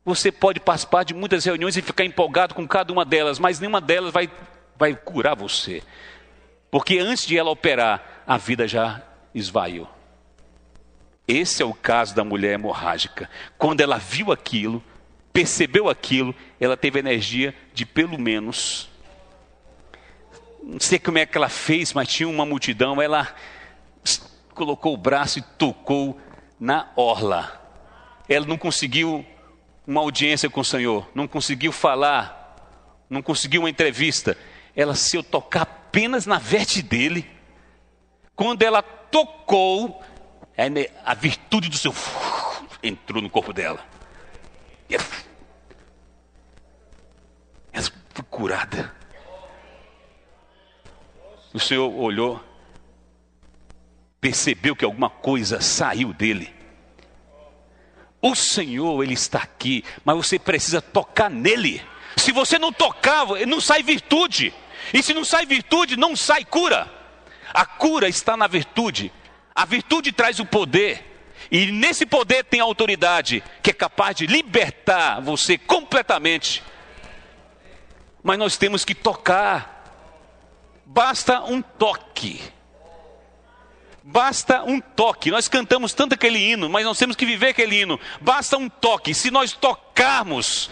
você pode participar de muitas reuniões e ficar empolgado com cada uma delas, mas nenhuma delas vai curar você. Porque antes de ela operar, a vida já esvaiu. Esse é o caso da mulher hemorrágica. Quando ela viu aquilo, percebeu aquilo, ela teve energia de pelo menos... Não sei como é que ela fez, mas tinha uma multidão. Ela colocou o braço e tocou na orla. Ela não conseguiu uma audiência com o Senhor, não conseguiu falar, não conseguiu uma entrevista. Ela, se eu tocar apenas na veste dele, quando ela tocou, a virtude do Senhor entrou no corpo dela. E ela foi curada. O Senhor olhou, percebeu que alguma coisa saiu dele. O Senhor, Ele está aqui, mas você precisa tocar nele. Se você não tocar, não sai virtude. E se não sai virtude, não sai cura. A cura está na virtude. A virtude traz o poder. E nesse poder tem autoridade que é capaz de libertar você completamente. Mas nós temos que tocar. Basta um toque. Basta um toque. Nós cantamos tanto aquele hino, mas nós temos que viver aquele hino. Basta um toque. Se nós tocarmos,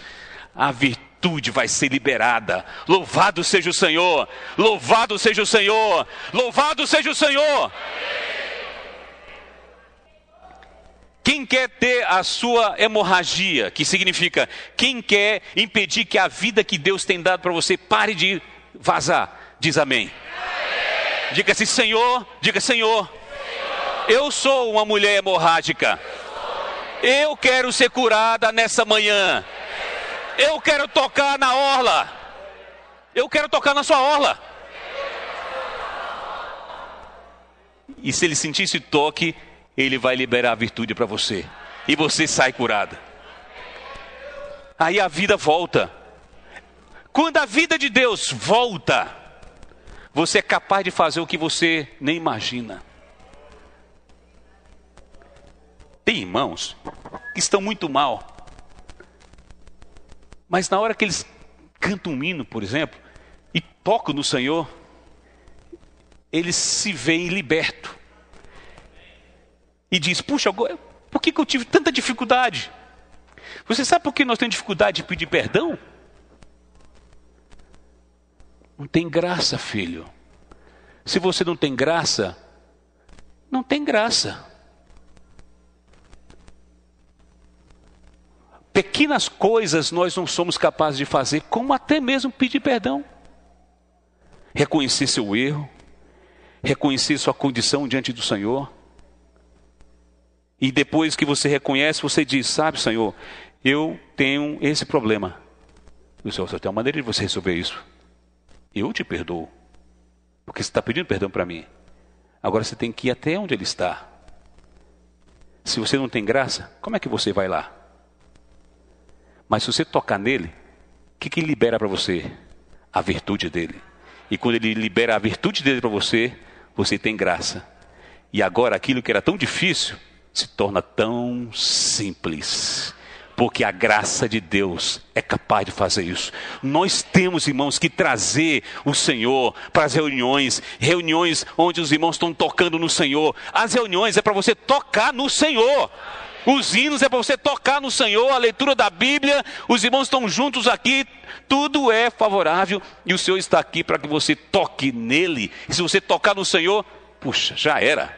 a virtude vai ser liberada. Louvado seja o Senhor. Louvado seja o Senhor. Louvado seja o Senhor. Quem quer ter a sua hemorragia, que significa quem quer impedir que a vida que Deus tem dado para você pare de vazar, diz amém. Diga assim, Senhor, diga Senhor, eu sou uma mulher hemorrágica. Eu quero ser curada nessa manhã. Eu quero tocar na orla. Eu quero tocar na sua orla. E se ele sentir esse toque, ele vai liberar a virtude para você. E você sai curada. Aí a vida volta. Quando a vida de Deus volta, você é capaz de fazer o que você nem imagina. Tem irmãos que estão muito mal. Mas na hora que eles cantam um hino, por exemplo, e tocam no Senhor, eles se veem libertos. E diz, puxa, agora, por que eu tive tanta dificuldade? Você sabe por que nós temos dificuldade de pedir perdão? Não tem graça, filho. Se você não tem graça, não tem graça. Pequenas coisas nós não somos capazes de fazer, como até mesmo pedir perdão. Reconhecer seu erro, reconhecer sua condição diante do Senhor. E depois que você reconhece, você diz, sabe, Senhor, eu tenho esse problema. E o Senhor tem uma maneira de você resolver isso. Eu te perdoo. Porque você está pedindo perdão para mim. Agora você tem que ir até onde Ele está. Se você não tem graça, como é que você vai lá? Mas se você tocar nele, o que Ele libera para você? A virtude dele. E quando Ele libera a virtude dele para você, você tem graça. E agora aquilo que era tão difícil se torna tão simples, porque a graça de Deus é capaz de fazer isso. Nós temos, irmãos, que trazer o Senhor para as reuniões onde os irmãos estão tocando no Senhor. As reuniões é para você tocar no Senhor. Os hinos é para você tocar no Senhor, a leitura da Bíblia, os irmãos estão juntos aqui, tudo é favorável e o Senhor está aqui para que você toque nele. E se você tocar no Senhor, puxa, já era.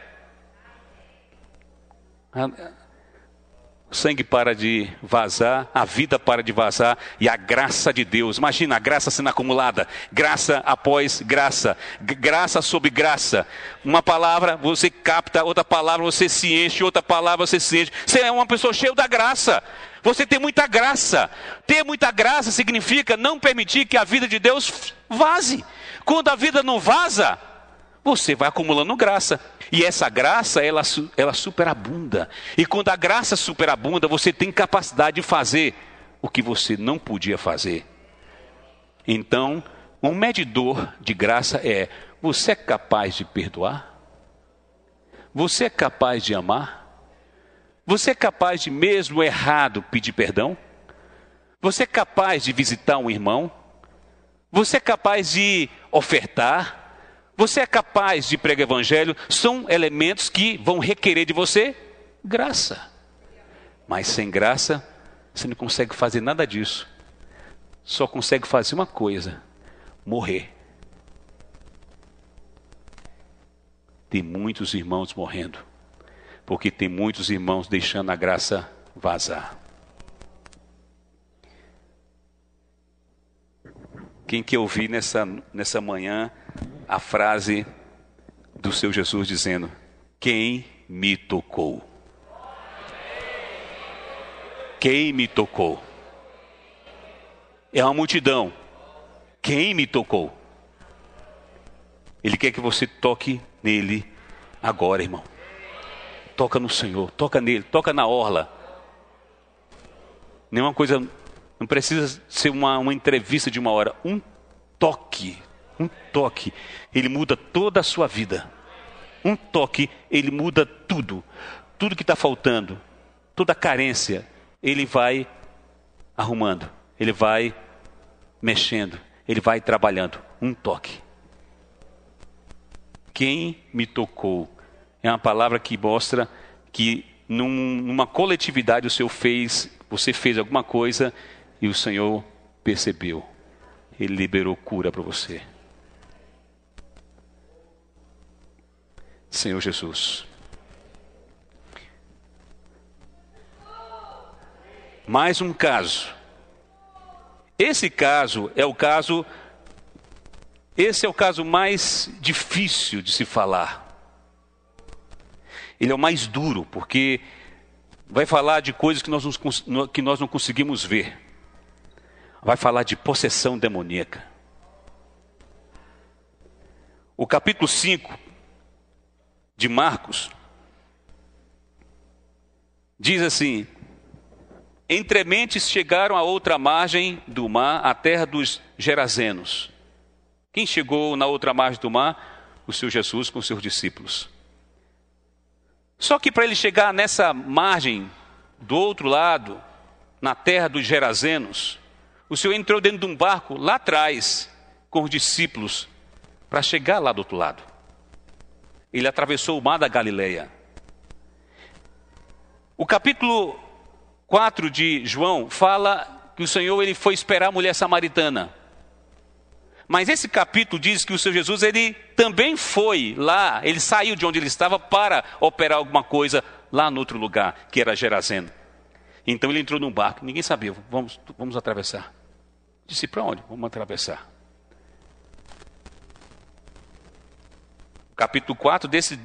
O sangue para de vazar, a vida para de vazar e a graça de Deus, imagina a graça sendo acumulada, graça após graça, graça sobre graça. Uma palavra você capta, outra palavra você se enche, outra palavra você se enche. Você é uma pessoa cheia da graça, você tem muita graça. Ter muita graça significa não permitir que a vida de Deus vaze. Quando a vida não vaza, você vai acumulando graça. E essa graça, ela superabunda. E quando a graça superabunda, você tem capacidade de fazer o que você não podia fazer. Então, um medidor de graça é: você é capaz de perdoar? Você é capaz de amar? Você é capaz de, mesmo errado, pedir perdão? Você é capaz de visitar um irmão? Você é capaz de ofertar? Você é capaz de pregar o evangelho? São elementos que vão requerer de você graça. Mas sem graça, você não consegue fazer nada disso. Só consegue fazer uma coisa: morrer. Tem muitos irmãos morrendo, porque tem muitos irmãos deixando a graça vazar. Quem quer ouvir nessa manhã a frase do seu Jesus dizendo: quem me tocou? Quem me tocou? É uma multidão. Quem me tocou? Ele quer que você toque nele agora, irmão. Toca no Senhor, toca nele, toca na orla. Nenhuma coisa, não precisa ser uma entrevista de uma hora. Um toque, ele muda toda a sua vida. Um toque, ele muda tudo. tudo que está faltando, toda carência, Ele vai arrumando, Ele vai mexendo, Ele vai trabalhando. Um toque. Quem me tocou? É uma palavra que mostra que numa coletividade você fez alguma coisa e o Senhor percebeu. Ele liberou cura para você. Senhor Jesus. Mais um caso. Esse é o caso mais difícil de se falar. Ele é o mais duro, porque vai falar de coisas que nós não conseguimos ver. Vai falar de possessão demoníaca. O capítulo 5 de Marcos diz assim: entrementes chegaram à outra margem do mar, a terra dos Gerazenos. Quem chegou na outra margem do mar? O Senhor Jesus com os seus discípulos. Só que para ele chegar nessa margem, do outro lado, na terra dos Gerazenos, o Senhor entrou dentro de um barco lá atrás, com os discípulos, para chegar lá do outro lado. Ele atravessou o mar da Galileia. O capítulo 4 de João fala que o Senhor ele foi esperar a mulher samaritana. Mas esse capítulo diz que o Senhor Jesus ele também foi lá, ele saiu de onde ele estava para operar alguma coisa lá no outro lugar, que era Gerazeno. Então ele entrou num barco, ninguém sabia, vamos atravessar. Disse, para onde? Vamos atravessar. Capítulo 4 desse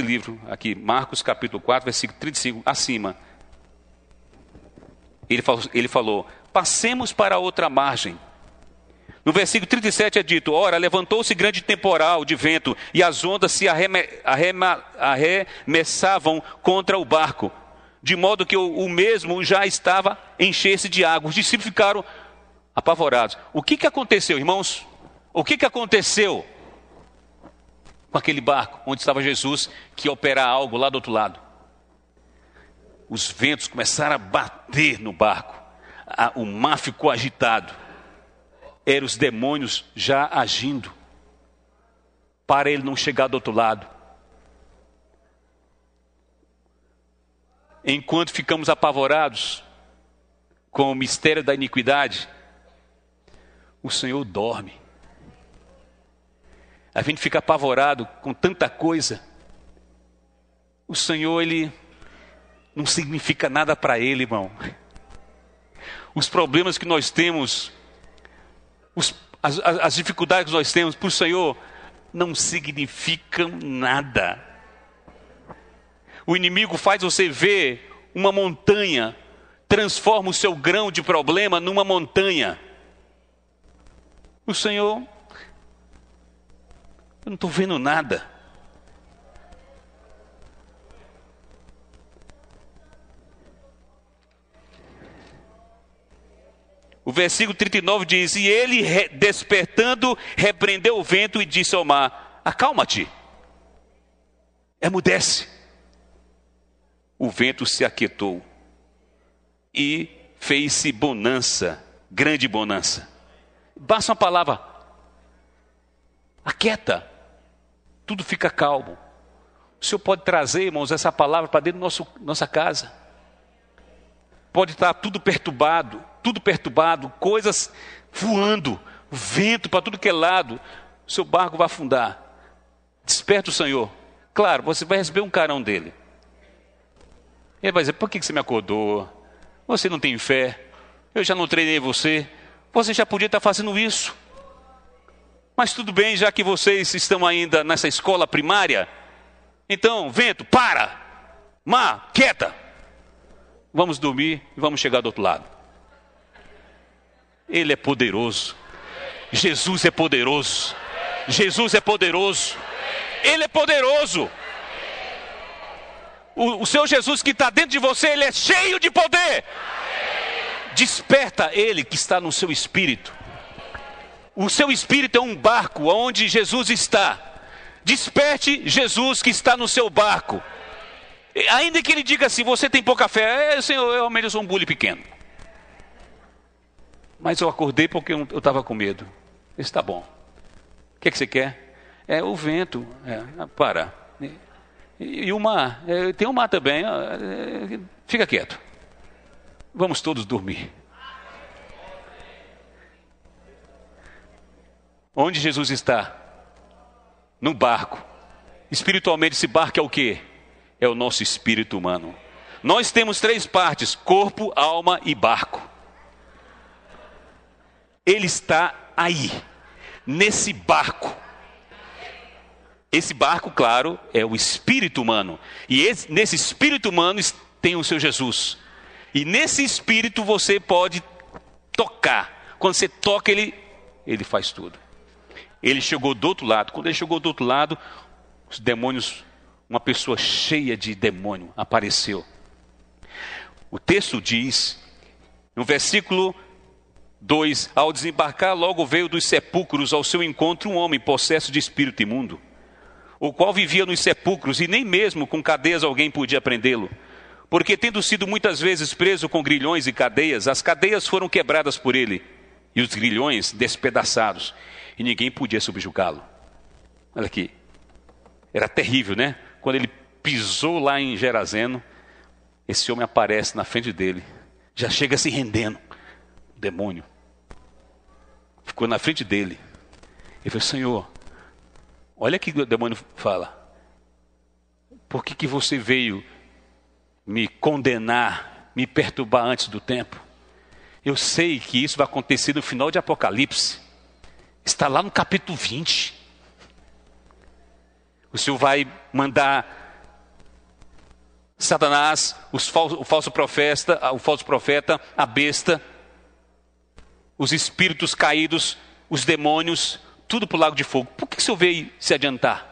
livro aqui, Marcos capítulo 4, versículo 35, acima. Ele falou, passemos para a outra margem. No versículo 37 é dito, ora, levantou-se grande temporal de vento e as ondas se arremessavam contra o barco, de modo que o mesmo já estava encher-se de água. Os discípulos ficaram apavorados. O que aconteceu, irmãos? O que aconteceu com aquele barco onde estava Jesus, que ia operar algo lá do outro lado? Os ventos começaram a bater no barco, o mar ficou agitado. Eram os demônios já agindo, para ele não chegar do outro lado. Enquanto ficamos apavorados com o mistério da iniquidade, o Senhor dorme. A gente fica apavorado com tanta coisa. O Senhor, ele não significa nada para ele, irmão. Os problemas que nós temos, as dificuldades que nós temos para o Senhor não significam nada. O inimigo faz você ver uma montanha, transforma o seu grão de problema numa montanha. O Senhor, eu não estou vendo nada. O versículo 39 diz, e ele despertando, repreendeu o vento e disse ao mar, acalma-te, emudece. O vento se aquietou e fez-se bonança, grande bonança. Basta uma palavra, aquieta, tudo fica calmo. O Senhor pode trazer, irmãos, essa palavra para dentro da nossa casa. Pode estar tudo perturbado, coisas voando, vento para tudo que é lado, o seu barco vai afundar. Desperta o Senhor. Claro, você vai receber um carão dele. Ele vai dizer, por que você me acordou? Você não tem fé, eu já não treinei você já podia estar fazendo isso. Mas tudo bem, já que vocês estão ainda nessa escola primária, então, vento, para! Mar, quieta! Vamos dormir e vamos chegar do outro lado. Ele é poderoso. Jesus é poderoso. Jesus é poderoso. Ele é poderoso. O seu Jesus que está dentro de você, ele é cheio de poder. Desperta ele que está no seu espírito. O seu espírito é um barco onde Jesus está. Desperte Jesus que está no seu barco. Ainda que ele diga assim, você tem pouca fé, Senhor, eu realmente sou um bule pequeno. Mas eu acordei porque eu estava com medo. Isso está bom. O que você quer? O vento. Para. E o mar. Tem o mar também. Fica quieto. Vamos todos dormir. Onde Jesus está? No barco. Espiritualmente, esse barco é o quê? É o nosso espírito humano. Nós temos 3 partes: corpo, alma e barco. Ele está aí, nesse barco. Esse barco, claro, é o espírito humano. E nesse espírito humano tem o seu Jesus. E nesse espírito você pode tocar. Quando você toca, ele faz tudo. Ele chegou do outro lado. Quando ele chegou do outro lado, os demônios, uma pessoa cheia de demônio apareceu. O texto diz, no versículo 2: ao desembarcar, logo veio dos sepulcros ao seu encontro um homem possesso de espírito imundo, o qual vivia nos sepulcros, e nem mesmo com cadeias alguém podia prendê-lo. Porque, tendo sido muitas vezes preso com grilhões e cadeias, as cadeias foram quebradas por ele, e os grilhões despedaçados, e ninguém podia subjugá-lo. Olha aqui, era terrível, né? Quando ele pisou lá em Gerazeno, esse homem aparece na frente dele, já chega se rendendo. O demônio ficou na frente dele. Ele falou: Senhor, olha que o demônio fala: por que você veio me condenar, me perturbar antes do tempo? Eu sei que isso vai acontecer no final de Apocalipse. Está lá no capítulo 20. O Senhor vai mandar Satanás, o falso profeta, a besta, os espíritos caídos, os demônios, tudo para o lago de fogo. Por que o Senhor veio se adiantar?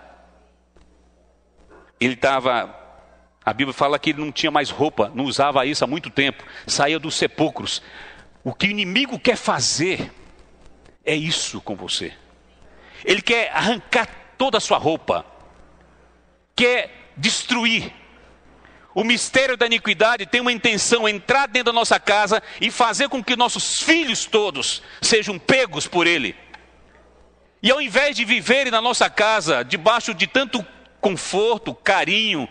Ele estava, a Bíblia fala que ele não tinha mais roupa, não usava isso há muito tempo, saía dos sepulcros. O que o inimigo quer fazer é isso com você. Ele quer arrancar toda a sua roupa, quer destruir. O mistério da iniquidade tem uma intenção: entrar dentro da nossa casa e fazer com que nossos filhos todos sejam pegos por ele. E ao invés de viverem na nossa casa, debaixo de tanto conforto, carinho,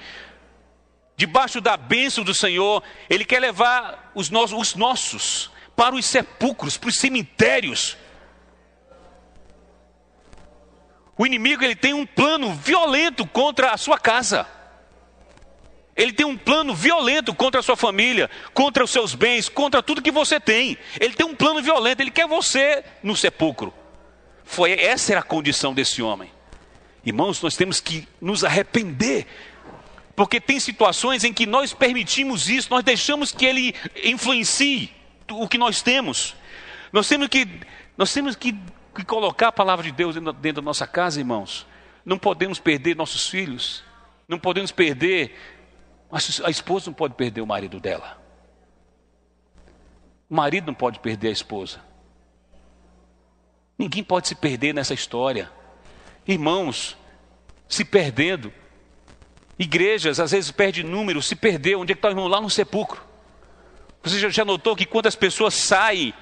debaixo da bênção do Senhor, ele quer levar os nossos para os sepulcros, para os cemitérios. O inimigo, ele tem um plano violento contra a sua casa. Ele tem um plano violento contra a sua família, contra os seus bens, contra tudo que você tem. Ele tem um plano violento, ele quer você no sepulcro. Essa era a condição desse homem. Irmãos, nós temos que nos arrepender, porque tem situações em que nós permitimos isso, nós deixamos que ele influencie o que nós temos. Nós temos que colocar a palavra de Deus dentro da nossa casa, irmãos. Não podemos perder nossos filhos, não podemos perder. A esposa não pode perder o marido dela. O marido não pode perder a esposa. Ninguém pode se perder nessa história. Irmãos, se perdendo. Igrejas, às vezes, perdem número, se perdeu. Onde é que está o irmão? Lá no sepulcro. Você já notou que quando as pessoas saem,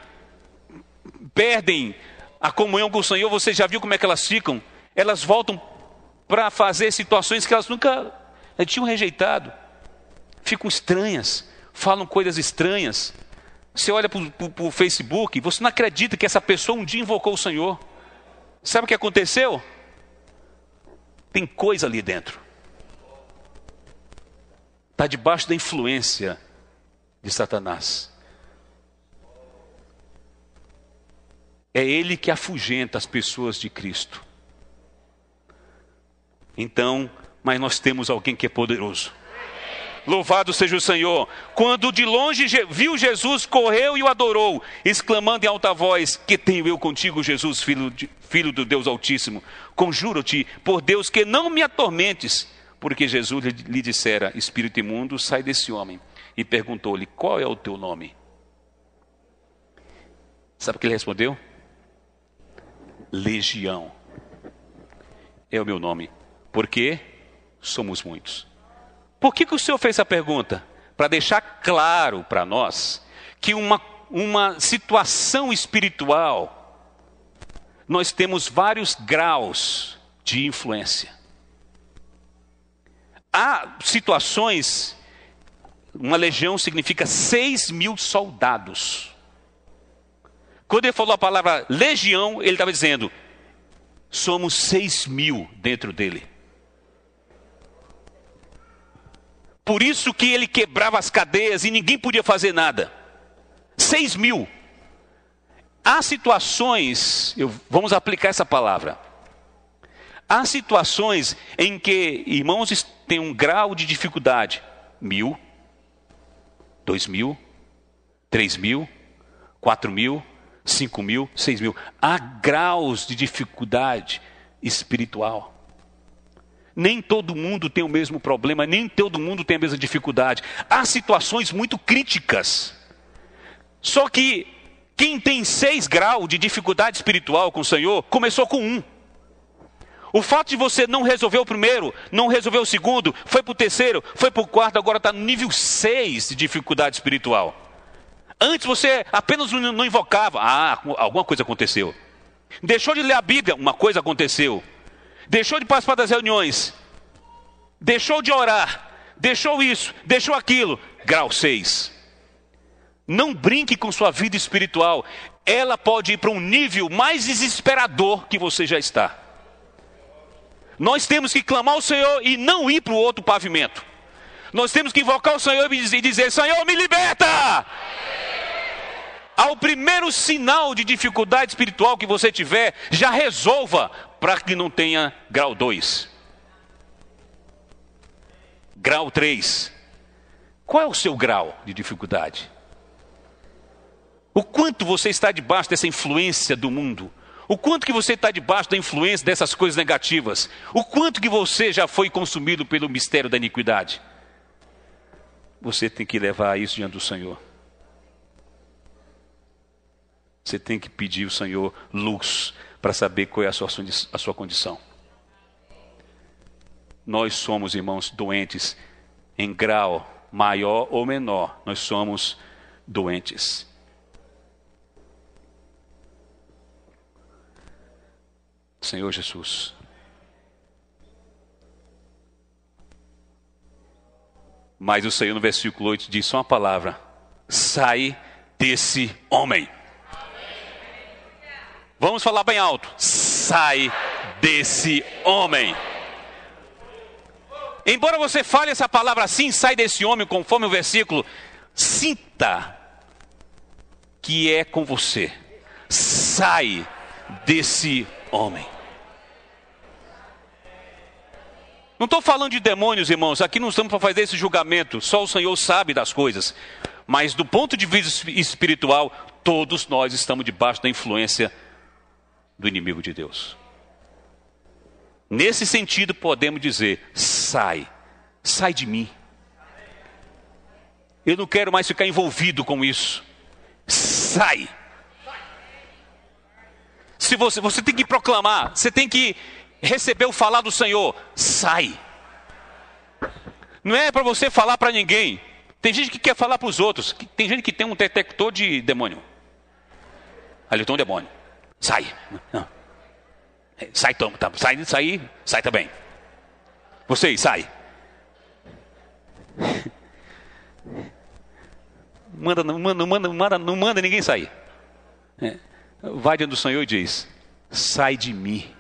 perdem a comunhão com o Senhor, você já viu como é que elas ficam? Elas voltam para fazer situações que elas nunca tinham rejeitado. Ficam estranhas, falam coisas estranhas. Você olha para o Facebook, você não acredita que essa pessoa um dia invocou o Senhor. Sabe o que aconteceu? Tem coisa ali dentro. Está debaixo da influência de Satanás. É ele que afugenta as pessoas de Cristo. Então, mas nós temos alguém que é poderoso. Louvado seja o Senhor. Quando de longe viu Jesus, correu e o adorou, exclamando em alta voz: que tenho eu contigo, Jesus, filho do Deus Altíssimo? Conjuro-te por Deus que não me atormentes. Porque Jesus lhe dissera: espírito imundo, sai desse homem. E perguntou-lhe: qual é o teu nome? Sabe o que ele respondeu? Legião é o meu nome, porque somos muitos. Por que o Senhor fez essa pergunta? Para deixar claro para nós que uma situação espiritual, nós temos vários graus de influência. Há situações, uma legião significa 6.000 soldados. Quando ele falou a palavra legião, ele estava dizendo, somos 6.000 dentro dele. Por isso que ele quebrava as cadeias e ninguém podia fazer nada. 6.000. Há situações, vamos aplicar essa palavra. Há situações em que irmãos têm um grau de dificuldade. 1.000, 2.000, 3.000, 4.000, 5.000, 6.000. Há graus de dificuldade espiritual. Nem todo mundo tem o mesmo problema, nem todo mundo tem a mesma dificuldade. Há situações muito críticas. Só que quem tem 6 graus de dificuldade espiritual com o Senhor, começou com 1. O fato de você não resolver o primeiro, não resolver o segundo, foi para o terceiro, foi para o quarto, agora está no nível 6 de dificuldade espiritual. Antes você apenas não invocava, alguma coisa aconteceu. Deixou de ler a Bíblia, uma coisa aconteceu. Deixou de participar das reuniões, deixou de orar, deixou isso, deixou aquilo. Grau 6. Não brinque com sua vida espiritual. Ela pode ir para um nível mais desesperador que você já está. Nós temos que clamar ao Senhor e não ir para o outro pavimento. Nós temos que invocar o Senhor e dizer, Senhor, me liberta! Ao primeiro sinal de dificuldade espiritual que você tiver, já resolva para que não tenha grau 2. Grau 3. Qual é o seu grau de dificuldade? O quanto você está debaixo dessa influência do mundo? O quanto que você está debaixo da influência dessas coisas negativas? O quanto que você já foi consumido pelo mistério da iniquidade? Você tem que levar isso diante do Senhor. Você tem que pedir ao Senhor luz para saber qual é a sua condição. Nós somos, irmãos, doentes em grau maior ou menor. Nós somos doentes. Senhor Jesus. Mas o Senhor no versículo 8 diz só uma palavra: sai desse homem. Vamos falar bem alto. Sai desse homem. Embora você fale essa palavra assim, sai desse homem, conforme o versículo, sinta que é com você. Sai desse homem. Não estou falando de demônios, irmãos. Aqui não estamos para fazer esse julgamento. Só o Senhor sabe das coisas. Mas do ponto de vista espiritual, todos nós estamos debaixo da influência do inimigo de Deus. Nesse sentido, podemos dizer: sai de mim. Eu não quero mais ficar envolvido com isso. Sai. Se você tem que proclamar, você tem que receber o falar do Senhor. Sai. Não é para você falar para ninguém. Tem gente que quer falar para os outros. Tem gente que tem um detector de demônio. Ali tem um demônio. Sai. Não. Sai também. Vocês, sai. Não manda ninguém sair. Vai diante do Senhor e diz: sai de mim.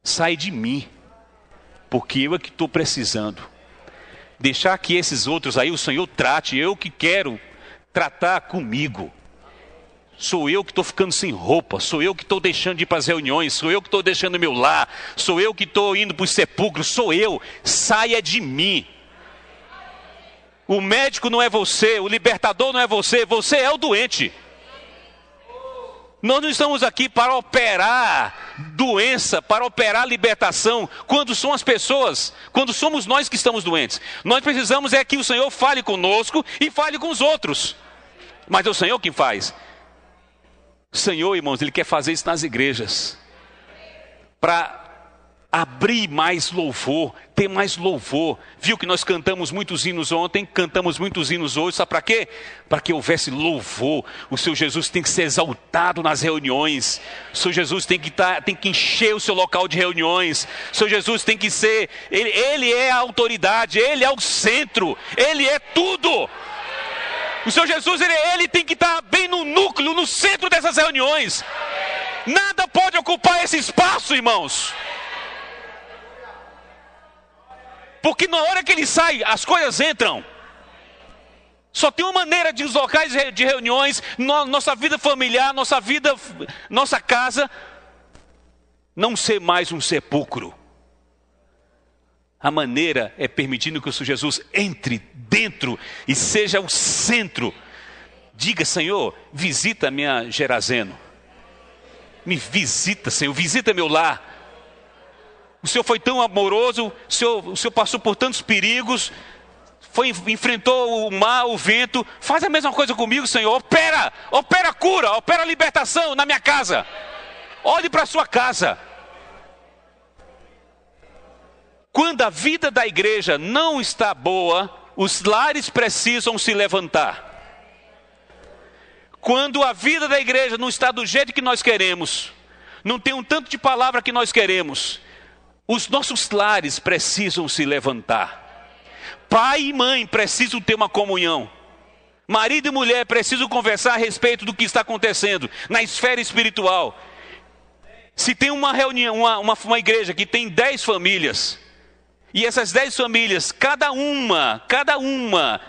Sai de mim. Porque eu é que estou precisando. Deixar que esses outros aí o Senhor trate. Eu que quero tratar comigo. Sou eu que estou ficando sem roupa, sou eu que estou deixando de ir para as reuniões, sou eu que estou deixando meu lar, sou eu que estou indo para os sepulcros, sou eu. Saia de mim. O médico não é você, o libertador não é você, você é o doente. Nós não estamos aqui para operar doença, para operar libertação, quando são as pessoas, quando somos nós que estamos doentes. Nós precisamos é que o Senhor fale conosco e fale com os outros. Mas é o Senhor quem faz. O Senhor, irmãos, Ele quer fazer isso nas igrejas. Para abrir mais louvor, ter mais louvor. Viu que nós cantamos muitos hinos ontem, cantamos muitos hinos hoje, sabe para quê? Para que houvesse louvor. O seu Jesus tem que ser exaltado nas reuniões. O seu Jesus tem que encher o seu local de reuniões. O seu Jesus tem que ser, ele é a autoridade, ele é o centro, ele é tudo. O seu Jesus, ele tem que estar bem no núcleo, no centro dessas reuniões. Nada pode ocupar esse espaço, irmãos. Porque na hora que ele sai, as coisas entram. Só tem uma maneira de os locais de reuniões, nossa vida familiar, nossa casa, não ser mais um sepulcro. A maneira é permitindo que o Senhor Jesus entre dentro e seja o centro. Diga, Senhor, visita minha Gerazeno. Me visita, Senhor, visita meu lar. O Senhor foi tão amoroso, o Senhor passou por tantos perigos, enfrentou o mar, o vento. Faz a mesma coisa comigo, Senhor. Opera cura, opera libertação na minha casa. Olhe para a sua casa. Quando a vida da igreja não está boa, os lares precisam se levantar. Quando a vida da igreja não está do jeito que nós queremos, não tem um tanto de palavra que nós queremos, os nossos lares precisam se levantar. Pai e mãe precisam ter uma comunhão. Marido e mulher precisam conversar a respeito do que está acontecendo na esfera espiritual. Se tem uma reunião, uma igreja que tem 10 famílias, e essas 10 famílias, cada uma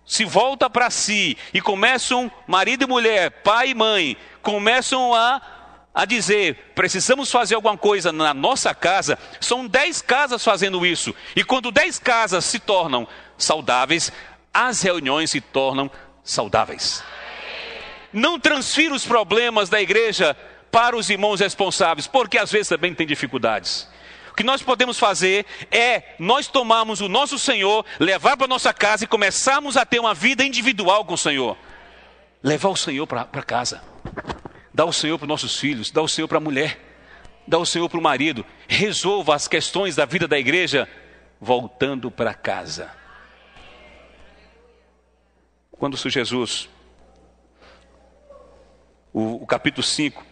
se volta para si e começam, marido e mulher, pai e mãe, começam a dizer, precisamos fazer alguma coisa na nossa casa. São 10 casas fazendo isso. E quando 10 casas se tornam saudáveis, as reuniões se tornam saudáveis. Não transfira os problemas da igreja para os irmãos responsáveis, porque às vezes também tem dificuldades. O que nós podemos fazer é nós tomarmos o nosso Senhor, levar para a nossa casa e começarmos a ter uma vida individual com o Senhor. Levar o Senhor para casa. Dar o Senhor para os nossos filhos, dar o Senhor para a mulher, dar o Senhor para o marido. Resolva as questões da vida da igreja voltando para casa. Quando o Senhor Jesus, o capítulo 5,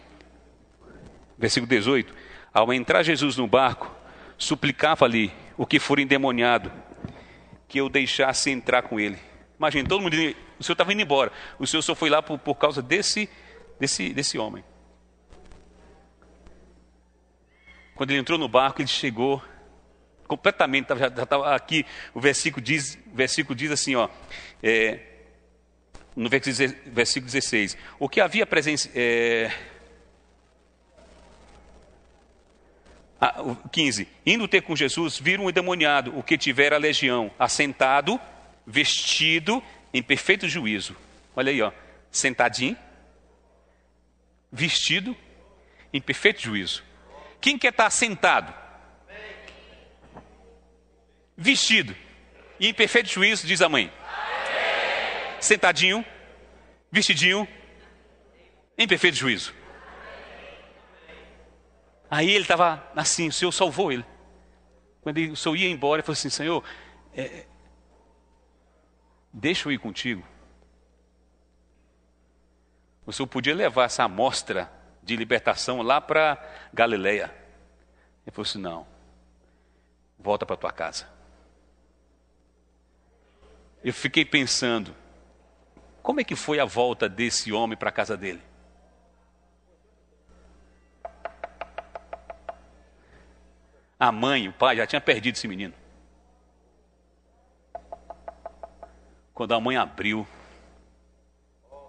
versículo 18, ao entrar Jesus no barco, suplicava-lhe o que for endemoniado, que eu deixasse entrar com ele. Imagina, todo mundo, o Senhor estava indo embora, o Senhor só foi lá por causa desse homem. Quando ele entrou no barco, ele chegou completamente, já estava aqui, o versículo diz assim, ó, no versículo 16, o que havia presença... 15, indo ter com Jesus, viram um endemoniado, o que tivera a legião, assentado, vestido em perfeito juízo. Olha aí, ó, sentadinho, vestido em perfeito juízo. Quem quer estar sentado? Vestido e em perfeito juízo, diz a mãe. Sentadinho, vestidinho, em perfeito juízo. Aí ele estava assim, o Senhor salvou ele. Quando o Senhor ia embora, ele falou assim, Senhor, deixa eu ir contigo. O Senhor podia levar essa amostra de libertação lá para Galileia. Ele falou assim, não, volta para tua casa. Eu fiquei pensando, como é que foi a volta desse homem para a casa dele? A mãe, o pai já tinha perdido esse menino. Quando a mãe abriu,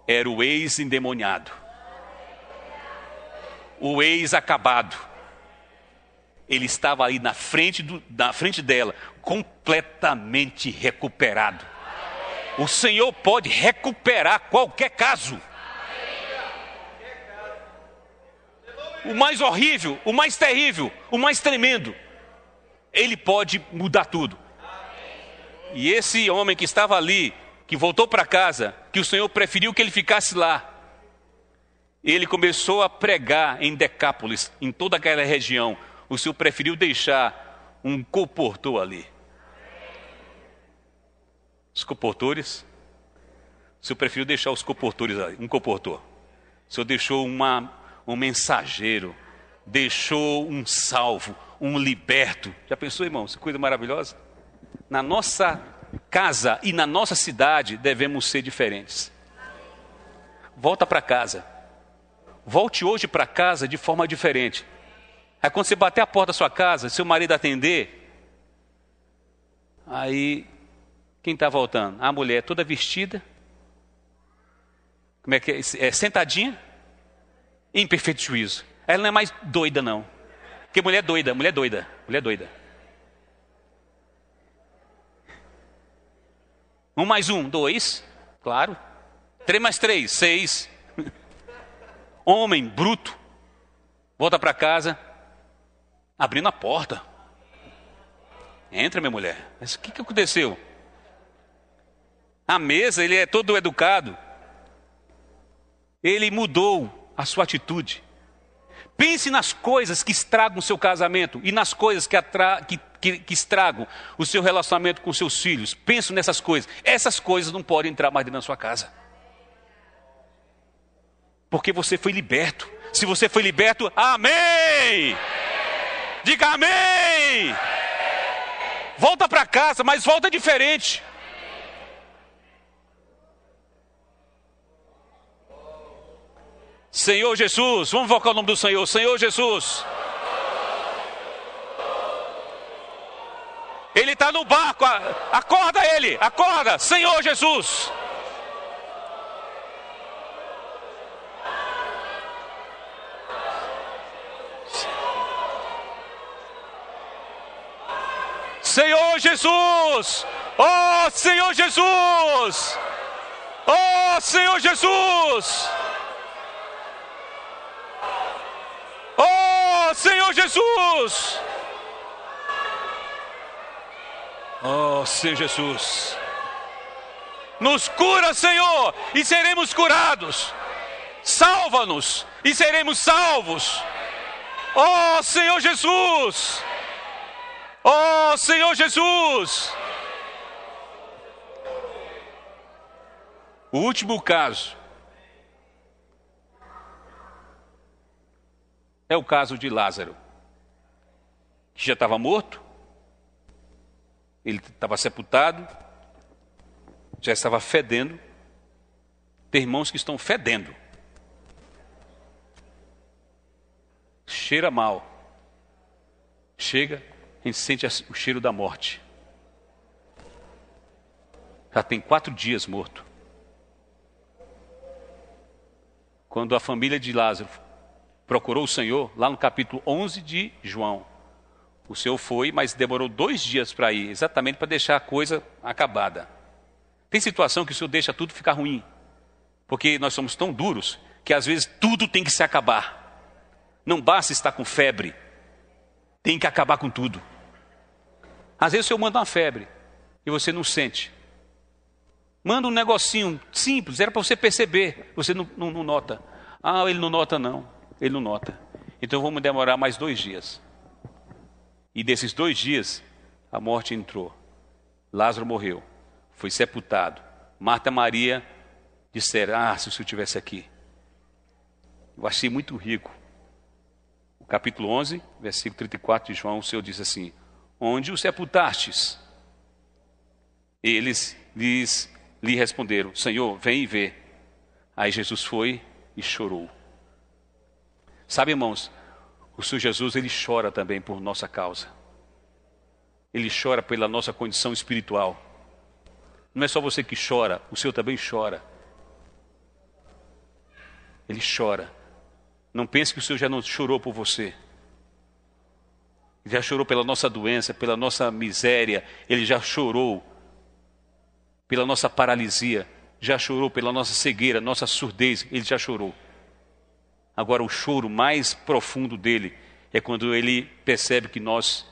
era o ex-endemoniado. O ex-acabado. Ele estava ali na frente dela, completamente recuperado. O Senhor pode recuperar qualquer caso. O mais horrível, o mais terrível, o mais tremendo, Ele pode mudar tudo. E esse homem que estava ali, que voltou para casa, que o Senhor preferiu que ele ficasse lá, ele começou a pregar em Decápolis, em toda aquela região. o Senhor preferiu deixar um comportor ali. Os comportores, o Senhor preferiu deixar os comportores ali, um comportor. O Senhor deixou um mensageiro, deixou um salvo, um liberto. Já pensou, irmão? Que coisa maravilhosa. Na nossa casa e na nossa cidade devemos ser diferentes. Volta para casa. Volte hoje para casa de forma diferente. Aí quando você bater a porta da sua casa, seu marido atender, aí quem está voltando? A mulher toda vestida. Como é que é? Sentadinha, em perfeito juízo. Ela não é mais doida, não. Porque mulher é doida, mulher é doida, mulher é doida. 1 mais 1, 2, claro. 3 mais 3, 6. Homem bruto, volta para casa, abrindo a porta. Entra, minha mulher. Mas o que aconteceu? A mesa, ele é todo educado. Ele mudou a sua atitude. Pense nas coisas que estragam o seu casamento e nas coisas que estragam o seu relacionamento com seus filhos. Pense nessas coisas. Essas coisas não podem entrar mais dentro da sua casa. Porque você foi liberto. Se você foi liberto, amém! Diga amém! Volta para casa, mas volta diferente. Senhor Jesus, vamos invocar o nome do Senhor. Senhor Jesus. Ele está no barco, acorda ele, acorda. Senhor Jesus. Senhor Jesus. Oh, Senhor Jesus. Oh, Senhor Jesus. Oh, Senhor Jesus. Oh, Senhor Jesus. Nos cura, Senhor, e seremos curados. Salva-nos e seremos salvos. Oh, Senhor Jesus. Oh, Senhor Jesus. O último caso é o caso de Lázaro, que já estava morto, ele estava sepultado, já estava fedendo. Tem irmãos que estão fedendo, cheira mal, chega, a gente sente o cheiro da morte. Já tem 4 dias morto. Quando a família de Lázaro procurou o Senhor, lá no capítulo 11 de João, o Senhor foi, mas demorou 2 dias para ir, exatamente para deixar a coisa acabada. Tem situação que o Senhor deixa tudo ficar ruim, porque nós somos tão duros, que às vezes tudo tem que se acabar. Não basta estar com febre, tem que acabar com tudo. Às vezes o Senhor manda uma febre, e você não sente. Manda um negocinho simples, era para você perceber, você não nota. Ah, ele não nota não, ele não nota. Então vamos demorar mais 2 dias. E desses 2 dias, a morte entrou. Lázaro morreu, foi sepultado. Marta e Maria disseram, se o Senhor estivesse aqui. Eu achei muito rico. O capítulo 11, versículo 34 de João, o Senhor diz assim, onde o sepultastes? Eles lhe responderam, Senhor, vem e vê. Aí Jesus foi e chorou. Sabe, irmãos, o Senhor Jesus, ele chora também por nossa causa. Ele chora pela nossa condição espiritual. Não é só você que chora, o Senhor também chora. Ele chora. Não pense que o Senhor já não chorou por você. Ele já chorou pela nossa doença, pela nossa miséria. Ele já chorou pela nossa paralisia. Já chorou pela nossa cegueira, nossa surdez. Ele já chorou. Agora o choro mais profundo dele é quando ele percebe que nós,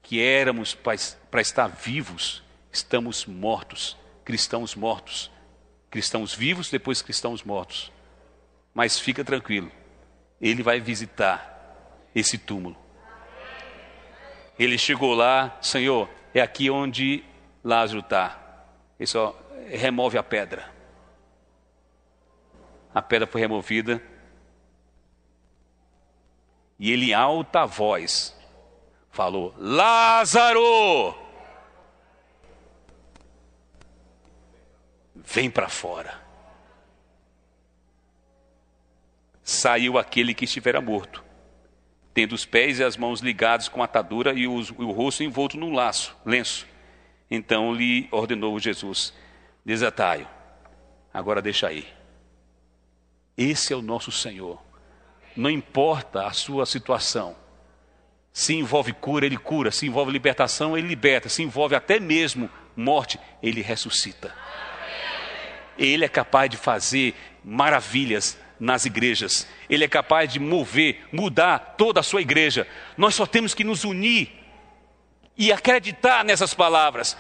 que éramos para estar vivos, estamos mortos. Cristãos mortos. Cristãos vivos, depois cristãos mortos. Mas fica tranquilo. Ele vai visitar esse túmulo. Ele chegou lá, Senhor, é aqui onde Lázaro está. Ele só remove a pedra. A pedra foi removida. E ele em alta voz falou: Lázaro, vem para fora. Saiu aquele que estivera morto, tendo os pés e as mãos ligados com atadura e o rosto envolto num lenço. Então lhe ordenou Jesus: desatai-o, agora deixa aí. Esse é o nosso Senhor. Não importa a sua situação. Se envolve cura, Ele cura. Se envolve libertação, Ele liberta. Se envolve até mesmo morte, Ele ressuscita. Ele é capaz de fazer maravilhas nas igrejas. Ele é capaz de mudar toda a sua igreja. Nós só temos que nos unir e acreditar nessas palavras.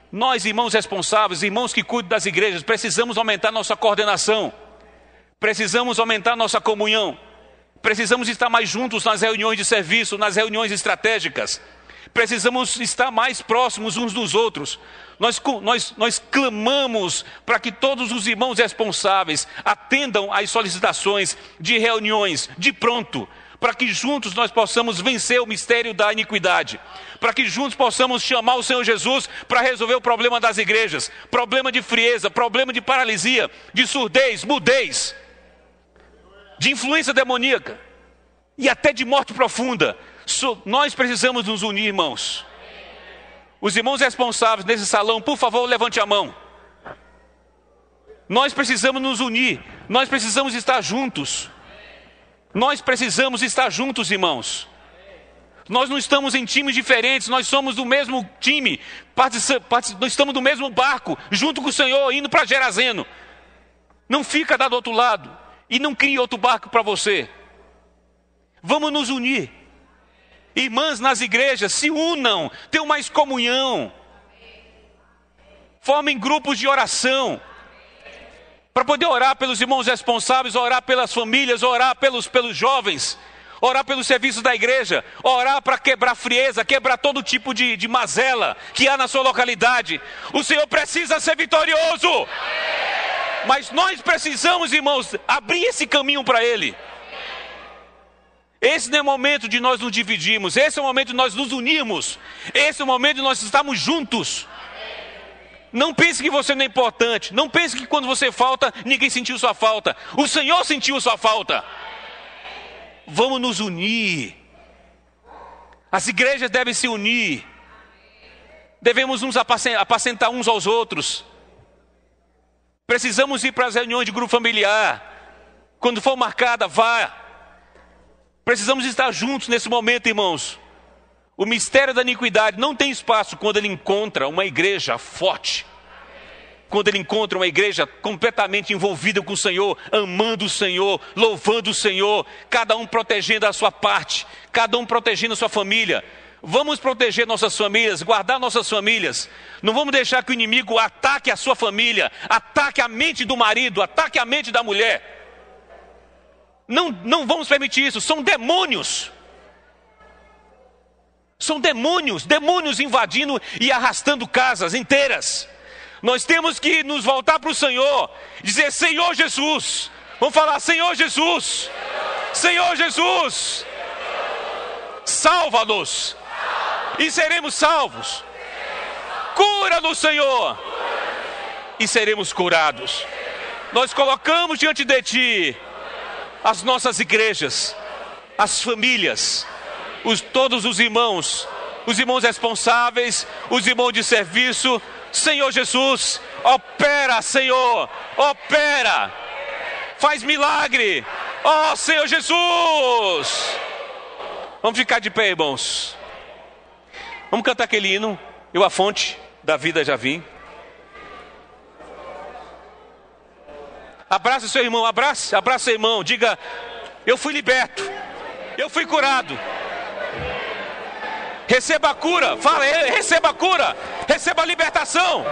Nós, irmãos responsáveis, irmãos que cuidam das igrejas, precisamos aumentar nossa coordenação. Precisamos aumentar nossa comunhão. Precisamos estar mais juntos nas reuniões de serviço, nas reuniões estratégicas. Precisamos estar mais próximos uns dos outros. Nós clamamos para que todos os irmãos responsáveis atendam às solicitações de reuniões de pronto, para que juntos nós possamos vencer o mistério da iniquidade, para que juntos possamos chamar o Senhor Jesus para resolver o problema das igrejas, problema de frieza, problema de paralisia, de surdez, mudez, de influência demoníaca e até de morte profunda. Nós precisamos nos unir, irmãos. Os irmãos responsáveis nesse salão, por favor, levante a mão. Nós precisamos nos unir. Nós precisamos estar juntos. Nós precisamos estar juntos, irmãos. Nós não estamos em times diferentes. Nós somos do mesmo time. Nós estamos do mesmo barco, junto com o Senhor, indo para Gerazeno. Não fica do outro lado e não crie outro barco para você. Vamos nos unir. Irmãs nas igrejas, se unam, tenham mais comunhão. Formem grupos de oração, para poder orar pelos irmãos responsáveis, orar pelas famílias, orar pelos jovens, orar pelos serviços da igreja, orar para quebrar frieza, quebrar todo tipo de mazela que há na sua localidade. O Senhor precisa ser vitorioso. Mas nós precisamos, irmãos, abrir esse caminho para Ele. Esse não é o momento de nós nos dividirmos. Esse é o momento de nós nos unirmos. Esse é o momento de nós estarmos juntos. Não pense que você não é importante. Não pense que quando você falta, ninguém sentiu sua falta. O Senhor sentiu sua falta. Vamos nos unir. As igrejas devem se unir. Devemos nos apacentar uns aos outros. Precisamos ir para as reuniões de grupo familiar. Quando for marcada, vá. Precisamos estar juntos nesse momento, irmãos. O mistério da iniquidade não tem espaço quando ele encontra uma igreja forte. Quando ele encontra uma igreja completamente envolvida com o Senhor, amando o Senhor, louvando o Senhor, cada um protegendo a sua parte, cada um protegendo a sua família. Vamos proteger nossas famílias, guardar nossas famílias. Não vamos deixar que o inimigo ataque a sua família, ataque a mente do marido, ataque a mente da mulher. Não vamos permitir isso. São demônios. São demônios invadindo e arrastando casas inteiras. Nós temos que nos voltar para o Senhor, dizer: Senhor Jesus. Vamos falar: Senhor Jesus. Senhor Jesus. Salva-nos e seremos salvos. Cura-nos, Senhor, e seremos curados. Nós colocamos diante de Ti as nossas igrejas, as famílias, todos os irmãos responsáveis, os irmãos de serviço. Senhor Jesus, opera, Senhor, opera, faz milagre, ó Senhor Jesus. Vamos ficar de pé, irmãos. Vamos cantar aquele hino: Eu a fonte da vida já vim. Abraça seu irmão, abraça seu irmão, diga: eu fui liberto, eu fui curado. Receba a cura, fala, receba a cura, receba a libertação.